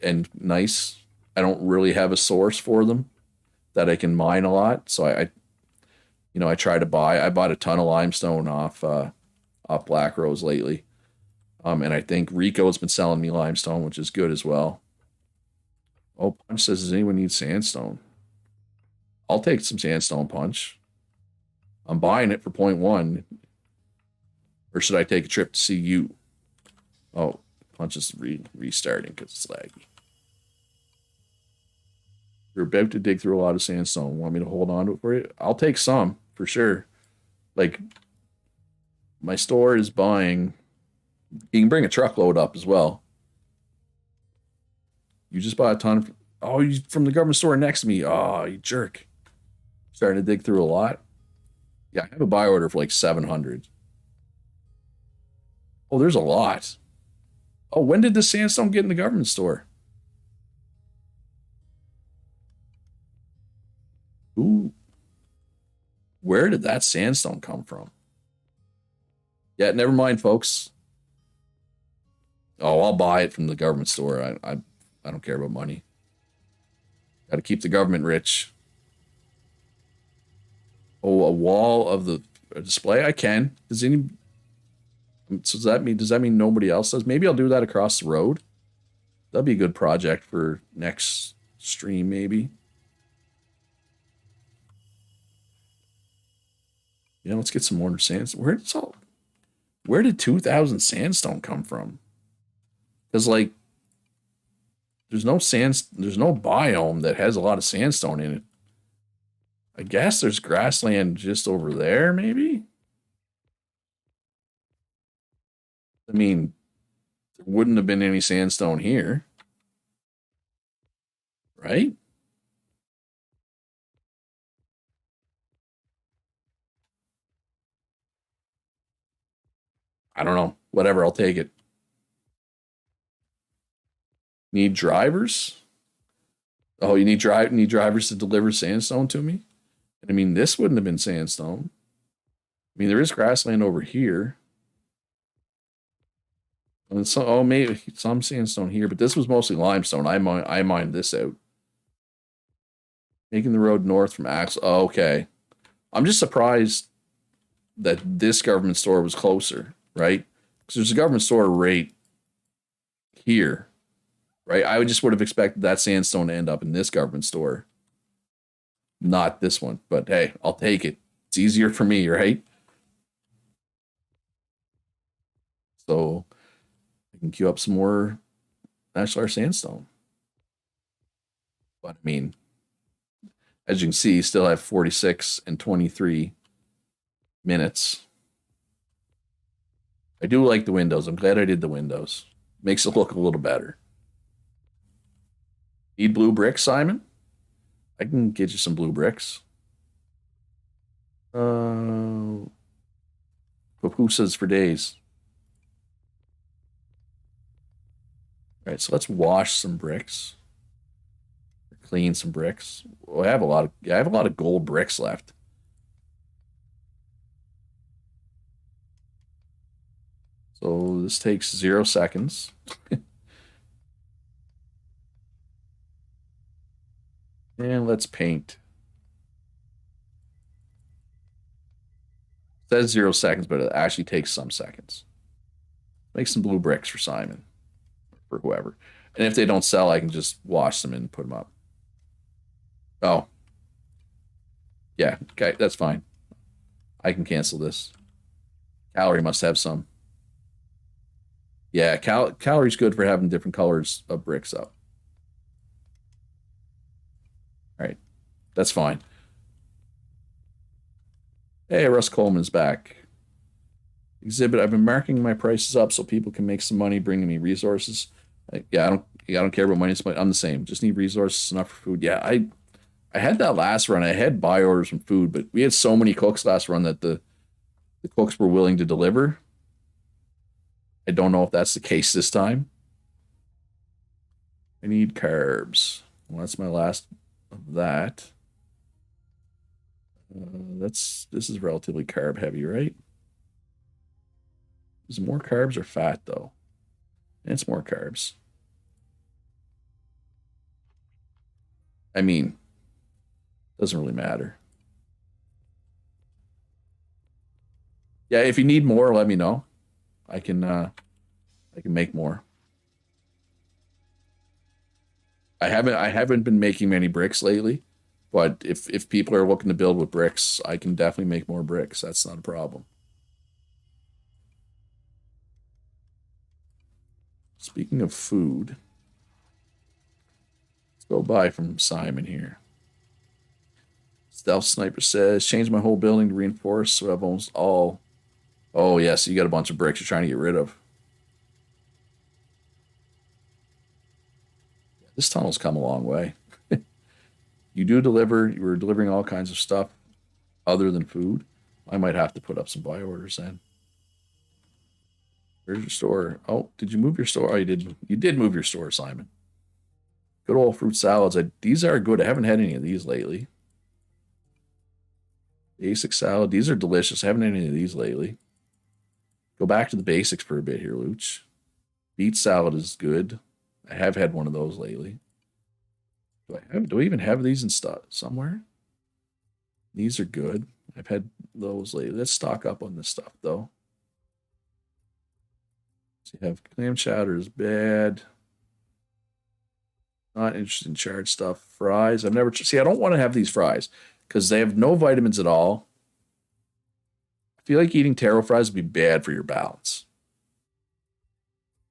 and nice. I don't really have a source for them that I can mine a lot. So I try to buy. I bought a ton of limestone off Black Rose lately. And I think Rico's been selling me limestone, which is good as well. Oh, Punch says, does anyone need sandstone? I'll take some sandstone, Punch. I'm buying it for 0.1. Or should I take a trip to see you? Oh, Punch is restarting because it's laggy. You're about to dig through a lot of sandstone. Want me to hold on to it for you? I'll take some, for sure. Like, my store is buying... You can bring a truckload up as well. You just bought a ton of... Oh, you from the government store next to me. Oh, you jerk. Starting to dig through a lot. Yeah, I have a buy order for like 700. Oh, there's a lot. Oh, when did the sandstone get in the government store? Ooh. Where did that sandstone come from? Yeah, never mind, folks. Oh, I'll buy it from the government store. I don't care about money. Got to keep the government rich. Oh, a wall of the display? I can. Does any... So does that mean nobody else does? Maybe I'll do that across the road. That'd be a good project for next stream, maybe. Yeah, let's get some more sandstone. Where did 2,000 sandstone come from? Because like there's no biome that has a lot of sandstone in it. I guess there's grassland just over there, maybe? I mean, there wouldn't have been any sandstone here. Right? I don't know. Whatever, I'll take it. Need drivers? Oh, you need drivers to deliver sandstone to me? I mean, this wouldn't have been sandstone. I mean, there is grassland over here. And so, oh, maybe some sandstone here, but this was mostly limestone. I mined this out. Making the road north from Axel. Oh, okay. I'm just surprised that this government store was closer, right? Because there's a government store right here, right? I would have expected that sandstone to end up in this government store, not this one. But hey, I'll take it. It's easier for me, right? So I can queue up some more ashlar sandstone. But I mean, as you can see, still have 46 and 23 minutes. I do like the windows. I'm glad I did the windows. Makes it look a little better. Need blue bricks, Simon? I can get you some blue bricks. Pupusas for days. All right, so let's wash some bricks. Clean some bricks. Well, I have a lot of gold bricks left. So this takes 0 seconds. And let's paint. It says 0 seconds, but it actually takes some seconds. Make some blue bricks for Simon, for whoever. And if they don't sell, I can just wash them and put them up. Oh. Yeah, okay, that's fine. I can cancel this. Calorie must have some. Yeah, calorie's good for having different colors of bricks up. All right, that's fine. Hey, Russ Coleman's back. Exhibit, I've been marking my prices up so people can make some money bringing me resources. Yeah, I don't care about money. I'm the same. Just need resources enough for food. Yeah, I had that last run. I had buy orders from food, but we had so many cooks last run that the cooks were willing to deliver. I don't know if that's the case this time. I need carbs. Well, that's my last of that. This is relatively carb heavy, right? Is it more carbs or fat though? It's more carbs. I mean, doesn't really matter. Yeah, if you need more, let me know. I can I can make more. I haven't been making many bricks lately, but if people are looking to build with bricks, I can definitely make more bricks. That's not a problem. Speaking of food, let's go buy from Simon here. Stealth Sniper says, change my whole building to reinforce so I have almost all. Oh, yes, yeah, so you got a bunch of bricks you're trying to get rid of. This tunnel's come a long way. You do deliver, you were delivering all kinds of stuff other than food. I might have to put up some buy orders then. Where's your store? Oh, did you move your store? Oh, you did. You did move your store, Simon. Good old fruit salads. These are good. I haven't had any of these lately. Basic salad. These are delicious. I haven't had any of these lately. Go back to the basics for a bit here, Luch. Beet salad is good. I have had one of those lately. Do I even have these in stock somewhere? These are good. I've had those lately. Let's stock up on this stuff though. So you have clam chowder is bad. Not interested in charred stuff. Fries. I've never see. I don't want to have these fries because they have no vitamins at all. I feel like eating taro fries would be bad for your balance.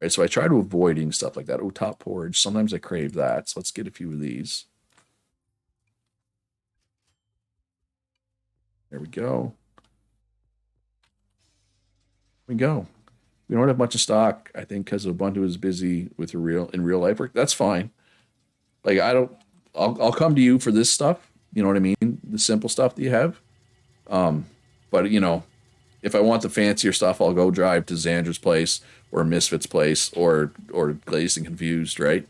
Right, so I try to avoid eating stuff like that. Oh, top porridge. Sometimes I crave that. So let's get a few of these. There we go. We go. We don't have much in stock, I think, because Ubuntu is busy with in real life work. That's fine. Like I don't. I'll come to you for this stuff. You know what I mean? The simple stuff that you have. But you know, if I want the fancier stuff, I'll go drive to Xandra's place or Misfit's place or Glazed and Confused, right?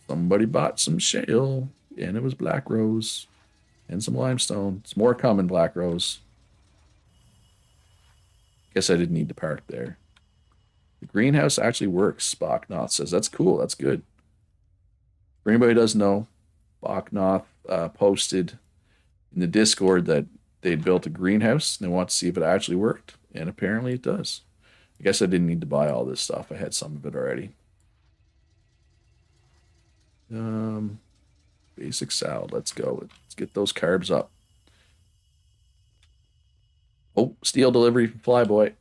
Somebody bought some shale, and it was Black Rose and some limestone. It's more common Black Rose. Guess I didn't need to park there. The greenhouse actually works, Bachnoth says. That's cool. That's good. For anybody who doesn't know, Bachnoth posted in the Discord that they'd built a greenhouse and they want to see if it actually worked. And apparently it does. I guess I didn't need to buy all this stuff. I had some of it already. Basic salad. Let's go. Let's get those carbs up. Oh, steel delivery from Flyboy.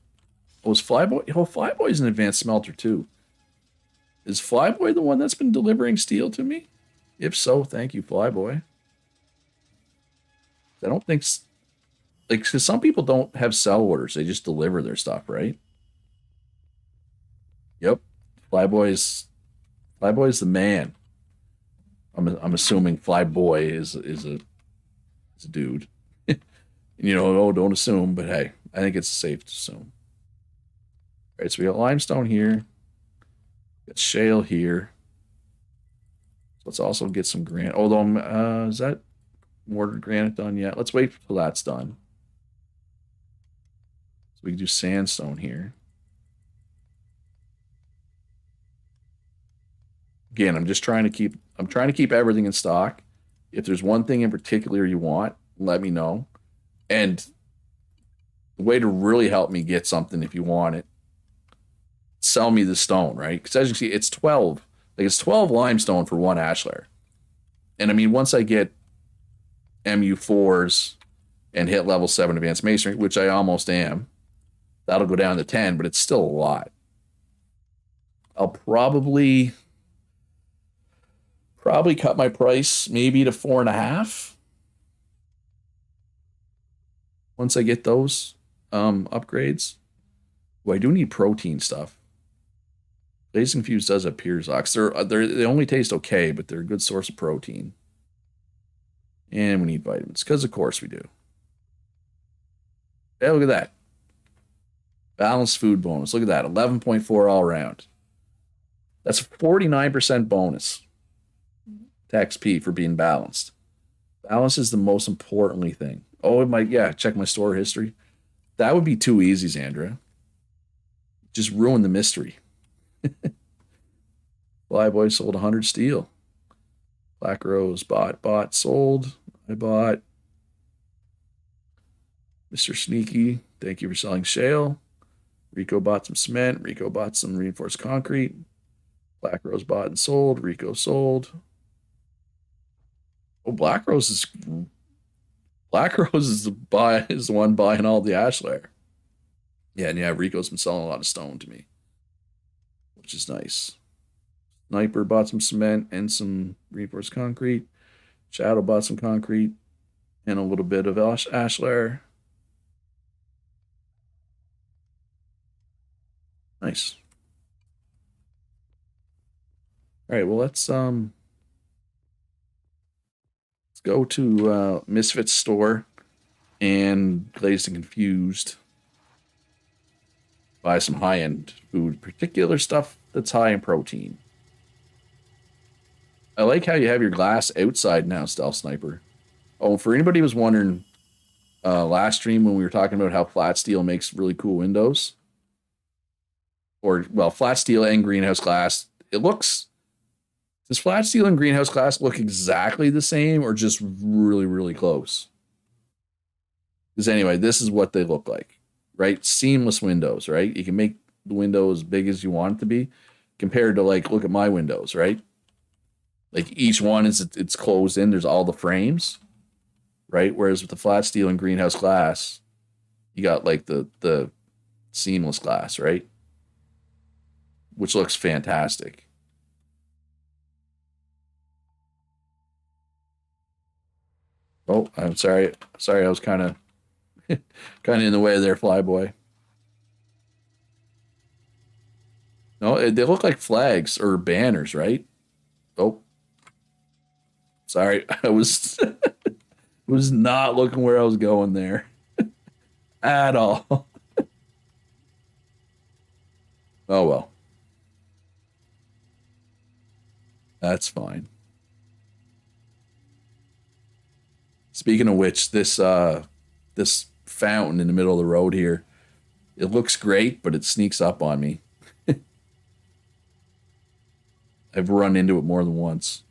Oh, is Flyboy? Oh, Flyboy's an advanced smelter too. Is Flyboy the one that's been delivering steel to me? If so, thank you, Flyboy. I don't think, like, because some people don't have sell orders; they just deliver their stuff, right? Yep, Flyboy's the man. I'm assuming Flyboy is a dude. You know, oh, don't assume, but hey, I think it's safe to assume. All right, so we got limestone here. Got shale here. So let's also get some granite. Although, is that mortared granite done yet? Let's wait till that's done. So we can do sandstone here. Again, I'm trying to keep everything in stock. If there's one thing in particular you want, let me know. And the way to really help me get something if you want it, sell me the stone, right? Because as you see, it's 12. Like it's 12 limestone for one ashlar. And I mean, once I get MU4s and hit level 7 advanced masonry, which I almost am, that'll go down to 10, but it's still a lot. I'll probably cut my price maybe to 4.5 once I get those upgrades. Well, I do need protein stuff. Glazed and Confused does have Pirzox. They only taste okay, but they're a good source of protein. And we need vitamins, because of course we do. Hey, look at that. Balanced food bonus. Look at that. 11.4 all around. That's a 49% bonus to XP for being balanced. Balance is the most importantly thing. Oh, it might, yeah, check my store history. That would be too easy, Xandra. Just ruin the mystery. Flyboy sold 100 steel. Black Rose bought, sold. I bought. Mr. Sneaky, thank you for selling shale. Rico bought some cement. Rico bought some reinforced concrete. Black Rose bought and sold. Rico sold. Oh, Black Rose is the one buying all the ashlar. Yeah, and yeah, Rico's been selling a lot of stone to me, which is nice. Sniper bought some cement and some reinforced concrete. Shadow bought some concrete and a little bit of ashlar. Nice. All right, well let's go to Misfits store and Glazed and Confused. Buy some high end food, particular stuff that's high in protein. I like how you have your glass outside now, Stealth Sniper. Oh, for anybody who was wondering, last stream when we were talking about how flat steel makes really cool windows, or well, flat steel and greenhouse glass, does flat steel and greenhouse glass look exactly the same or just really, really close? Because anyway, this is what they look like, right? Seamless windows, right? You can make the window as big as you want it to be compared to like, look at my windows, right? Like each one it's closed in, there's all the frames, right? Whereas with the flat steel and greenhouse glass, you got like the seamless glass, right? Which looks fantastic. Oh, I'm sorry. Sorry, I was kind of in the way there, Flyboy. No, they look like flags or banners, right? Oh, sorry. I was was not looking where I was going there at all. Oh well, that's fine. Speaking of which, this fountain in the middle of the road here, it looks great, but it sneaks up on me. I've run into it more than once.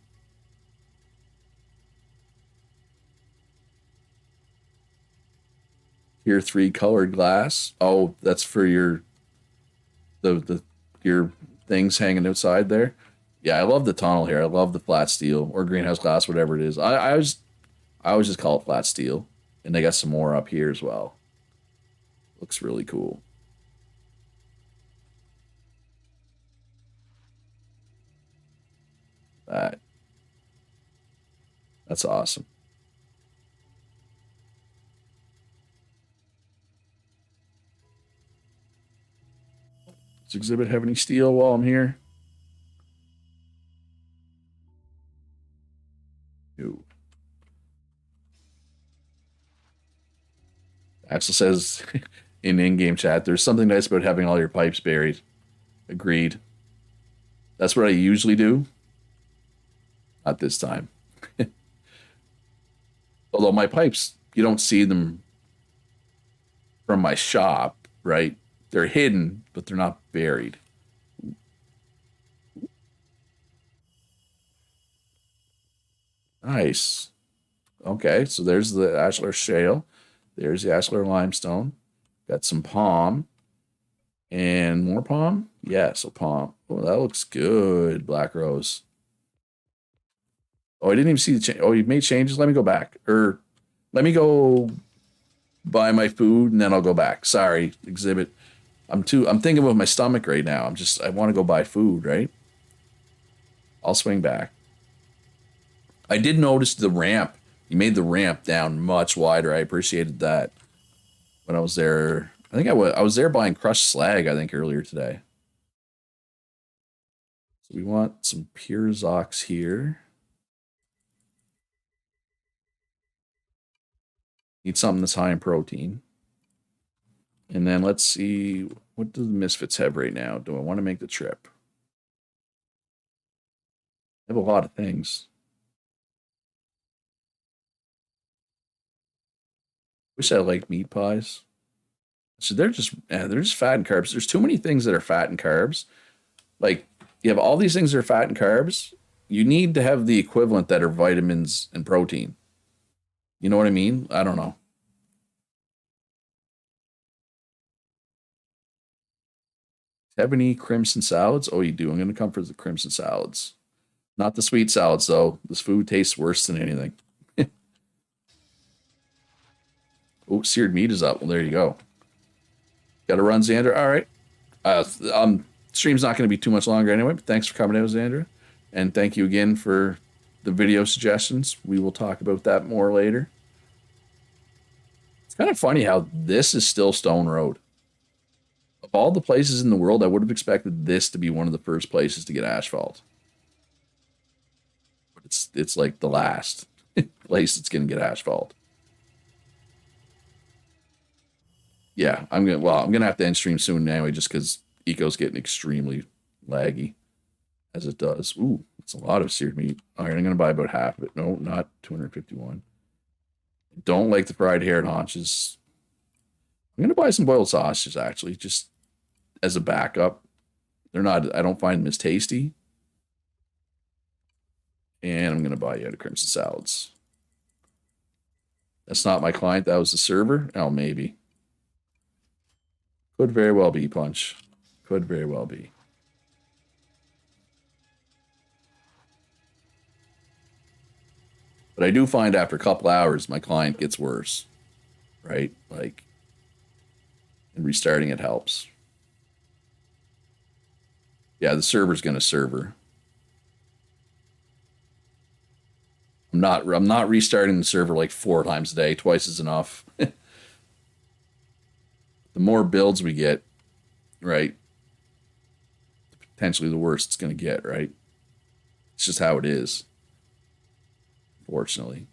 Tier 3 colored glass. Oh, that's for the your things hanging outside there. Yeah, I love the tunnel here. I love the flat steel or greenhouse glass, whatever it is. I always just call it flat steel. And they got some more up here as well. Looks really cool. That that's awesome. Does exhibit have any steel while I'm here? No. Axel says in-game chat, there's something nice about having all your pipes buried. Agreed. That's what I usually do. Not this time. Although my pipes, you don't see them from my shop, right? They're hidden, but they're not buried. Nice. Okay, so there's the ashlar shale. There's the ashlar limestone. Got some palm. And more palm? Yeah, so palm. Oh, that looks good, Black Rose. Oh, I didn't even see the change. Oh, you made changes? Let me go back. Or let me go buy my food and then I'll go back. Sorry, exhibit. I'm thinking with my stomach right now. I want to go buy food, right? I'll swing back. I did notice the ramp. You made the ramp down much wider. I appreciated that when I was there. I was there buying crushed slag, I think, earlier today. So we want some pure Zox here. Need something that's high in protein. And then let's see, what do the Misfits have right now? Do I want to make the trip? I have a lot of things. Wish I liked meat pies. So they're just fat and carbs. There's too many things that are fat and carbs. Like you have all these things that are fat and carbs. You need to have the equivalent that are vitamins and protein. You know what I mean? I don't know. Have any crimson salads? Oh, you do. I'm going to come for the crimson salads. Not the sweet salads, though. This food tastes worse than anything. Oh, seared meat is up. Well, there you go. Got to run, Xander. All right. Stream's not going to be too much longer anyway, but thanks for coming out, Xander. And thank you again for the video suggestions. We will talk about that more later. It's kind of funny how this is still Stone Road. Of all the places in the world, I would have expected this to be one of the first places to get asphalt. But it's like the last place that's going to get asphalt. Yeah, I'm gonna have to end stream soon anyway, just because Eco's getting extremely laggy, as it does. Ooh, it's a lot of seared meat. All right, I'm gonna buy about half of it. No, not 251. Don't like the fried hair and haunches. I'm gonna buy some boiled sausages actually, just as a backup. They're not. I don't find them as tasty. And I'm gonna buy you the crimson salads. That's not my client. That was the server. Oh, maybe. Could very well be, Punch. Could very well be. But I do find after a couple hours, my client gets worse, right? Like, and restarting it helps. Yeah, the server's going to server. I'm not restarting the server like 4 times a day. Twice is enough. The more builds we get, right, potentially the worse it's going to get, right? It's just how it is, fortunately.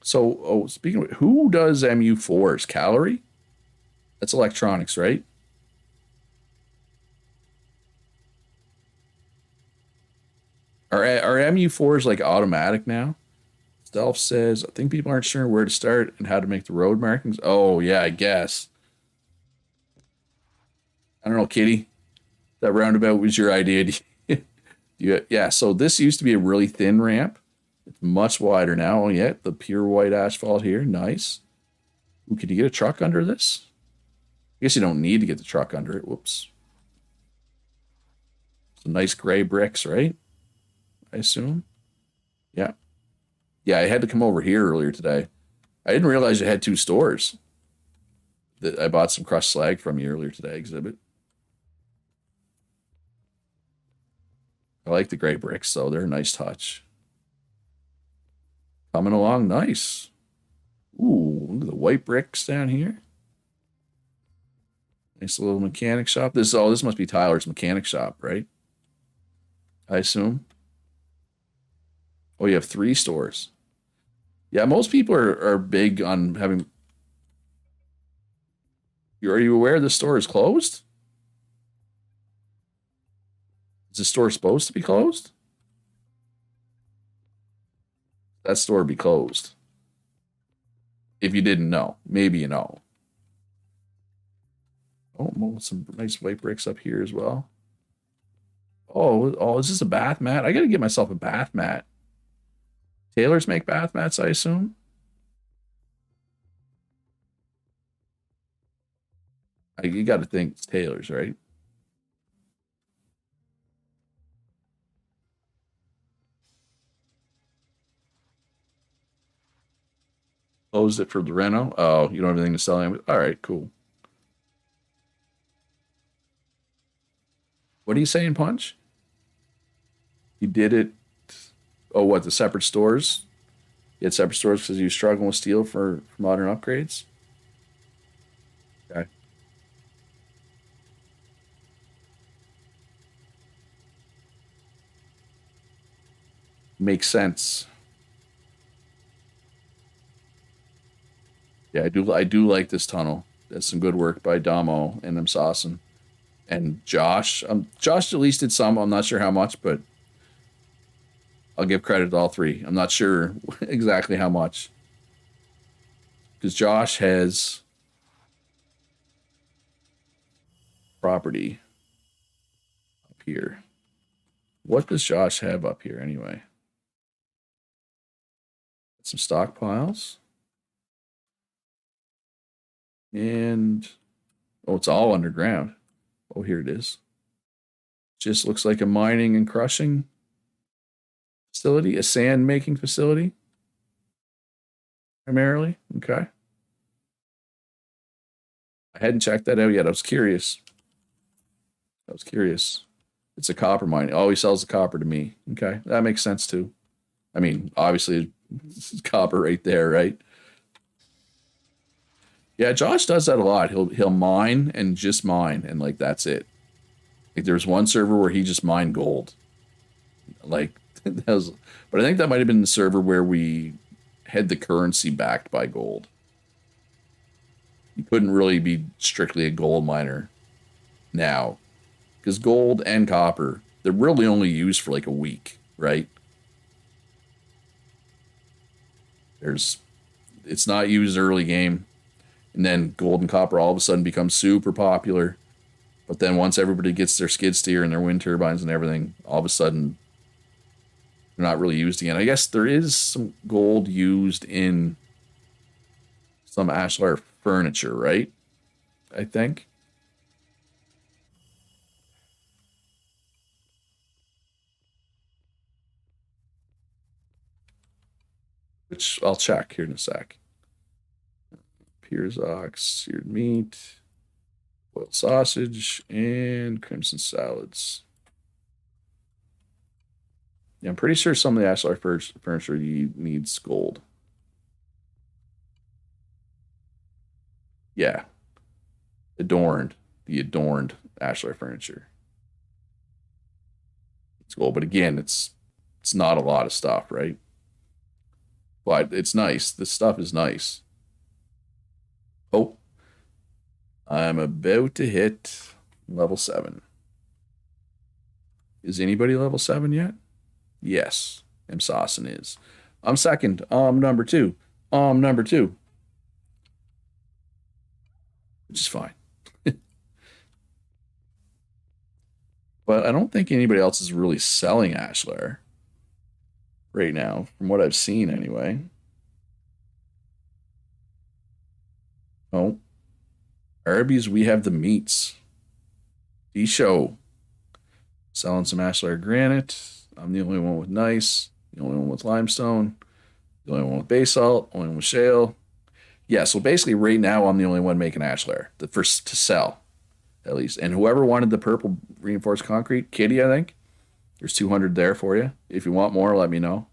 So, speaking of, who does MU4s? Calorie? That's electronics, right? Are MU4s like automatic now? Stealth says, I think people aren't sure where to start and how to make the road markings. Oh, yeah, I guess. I don't know, Kitty. That roundabout was your idea. Yeah, so this used to be a really thin ramp. It's much wider now. Oh, yeah, the pure white asphalt here. Nice. Ooh, could you get a truck under this? I guess you don't need to get the truck under it. Whoops. Some nice gray bricks, right? I assume. Yeah. Yeah, I had to come over here earlier today. I didn't realize you had 2 stores. I bought some crushed slag from you earlier today, Exhibit. I like the gray bricks, though. They're a nice touch. Coming along nice. Ooh, look at the white bricks down here. Nice little mechanic shop. This must be Tyler's mechanic shop, right? I assume. Oh, you have 3 stores. Yeah, most people are big on having. Are you aware the store is closed? Is the store supposed to be closed? That store be closed. If you didn't know, maybe you know. Oh, well, some nice white bricks up here as well. Oh, is this a bath mat? I gotta get myself a bath mat. Tailors make bath mats, I assume. You got to think it's tailors, right? Closed it for the reno. Oh, you don't have anything to sell. All right, cool. What are you saying, Punch? You did it. Oh, what, the separate stores? You had separate stores because you were struggling with steel for modern upgrades? Okay. Makes sense. Yeah, I do like this tunnel. That's some good work by Damo and them saucing. And Josh. Josh at least did some. I'm not sure how much, but I'll give credit to all 3. I'm not sure exactly how much. Because Josh has property up here. What does Josh have up here anyway? Some stockpiles. And Oh, it's all underground. Oh, here it is. Just looks like a mining and crushing facility, a sand making facility, primarily. Okay. I hadn't checked that out yet. I was curious. It's a copper mine. Oh, he sells the copper to me. Okay. That makes sense too. I mean, obviously, it's copper right there, right? Yeah, Josh does that a lot. He'll mine and just mine, and like that's it. Like there's one server where he just mined gold. Like that was, but I think that might have been the server where we had the currency backed by gold. You couldn't really be strictly a gold miner now because gold and copper, they're really only used for like a week, right? There's it's not used early game, and then gold and copper all of a sudden become super popular. But then once everybody gets their skid steer and their wind turbines and everything, all of a sudden they're not really used again. I guess there is some gold used in some ashlar furniture, right? I think. Which I'll check here in a sec. Piers ox, seared meat, boiled sausage, and crimson salads. Yeah, I'm pretty sure some of the ashlar furniture needs gold. Yeah, adorned, the adorned ashlar furniture. It's gold, but again, it's not a lot of stuff, right? But it's nice. The stuff is nice. Oh, I'm about to hit level 7. Is anybody level 7 yet? Yes, M. Sawson is. I'm second. Number 2. Number 2. Which is fine. But I don't think anybody else is really selling ashlar right now, from what I've seen anyway. Oh, Arby's, we have the meats. D-Show selling some ashlar granite. I'm the only one with nice, the only one with limestone, the only one with basalt, only one with shale. Yeah, so basically right now I'm the only one making ashlar, the first to sell, at least. And whoever wanted the purple reinforced concrete, Kitty, I think, there's 200 there for you. If you want more, let me know.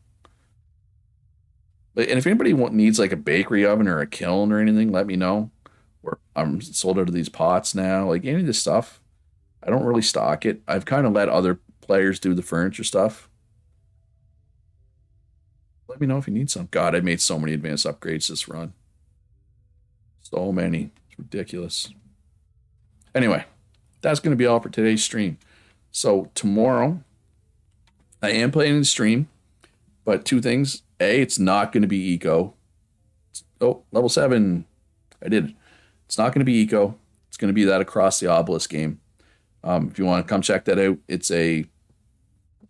And if anybody needs like a bakery oven or a kiln or anything, let me know. I'm sold out of these pots now. Like any of this stuff, I don't really stock it. I've kind of let other players do the furniture stuff. Let me know if you need some. God, I made so many advanced upgrades this run. So many. It's ridiculous. Anyway, that's going to be all for today's stream. So tomorrow, I am planning to stream, but two things. A, it's not going to be eco. Oh, level 7. I did it. It's not going to be eco. It's going to be that across the obelisk game. If you want to come check that out, it's a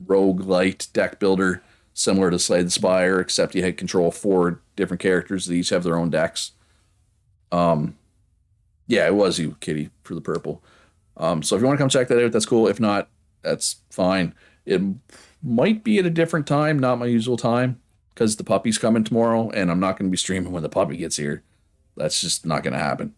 roguelite deck builder similar to Slay the Spire, except you had control 4 different characters that each have their own decks. Yeah, it was you, Kitty, for the purple. So if you want to come check that out, that's cool. If not, that's fine. It might be at a different time, not my usual time, because the puppy's coming tomorrow, and I'm not going to be streaming when the puppy gets here. That's just not going to happen.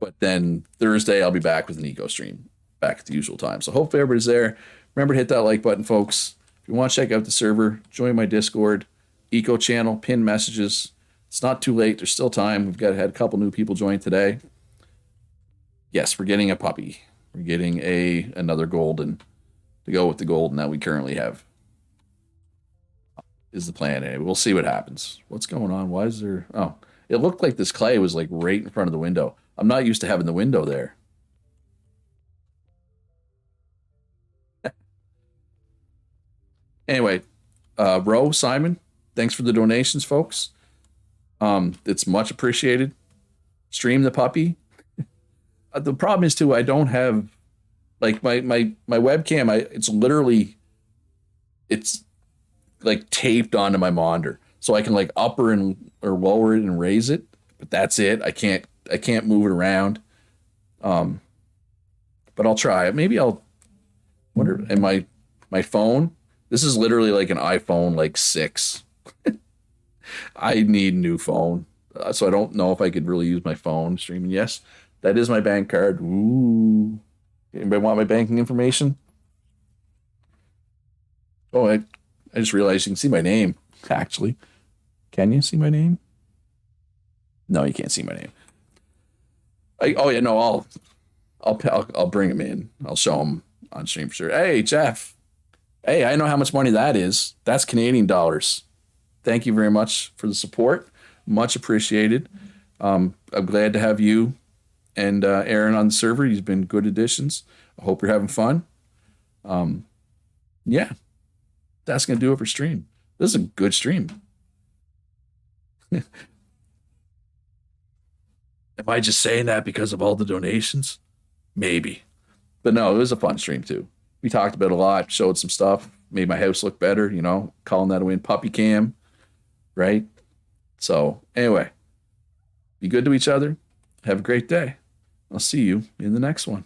But then Thursday, I'll be back with an eco stream, back at the usual time. So hopefully everybody's there. Remember to hit that like button, folks. If you want to check out the server, join my Discord, eco channel, pin messages. It's not too late. There's still time. Had a couple new people join today. Yes, we're getting a puppy. We're getting another golden to go with the golden that we currently have. Is the plan anyway. We'll see what happens. What's going on? Why is there... Oh, it looked like this clay was like right in front of the window. I'm not used to having the window there. Anyway, Ro, Simon, thanks for the donations, folks. It's much appreciated. Stream the puppy. The problem is too, I don't have like my webcam. It's like taped onto my monitor, so I can like upper or lower it and raise it. but that's it. I can't move it around. Um, but I'll try it. Maybe I'll wonder. And my phone. This is literally like an iPhone like 6. I need a new phone, so I don't know if I could really use my phone streaming. Yes, that is my bank card. Ooh, anybody want my banking information? Oh, I just realized you can see my name. Actually, can you see my name? No, you can't see my name. Oh yeah, no, I'll bring him in. I'll show him on stream for sure. Hey, Jeff. Hey, I know how much money that is. That's Canadian dollars. Thank you very much for the support. Much appreciated. I'm glad to have you and Aaron on the server. You've been good additions. I hope you're having fun. Yeah, that's gonna do it for stream. This is a good stream. Am I just saying that because of all the donations? Maybe. But no, it was a fun stream too. We talked about a lot, showed some stuff, made my house look better, calling that a win. Puppy cam, right? So, anyway, be good to each other. Have a great day. I'll see you in the next one.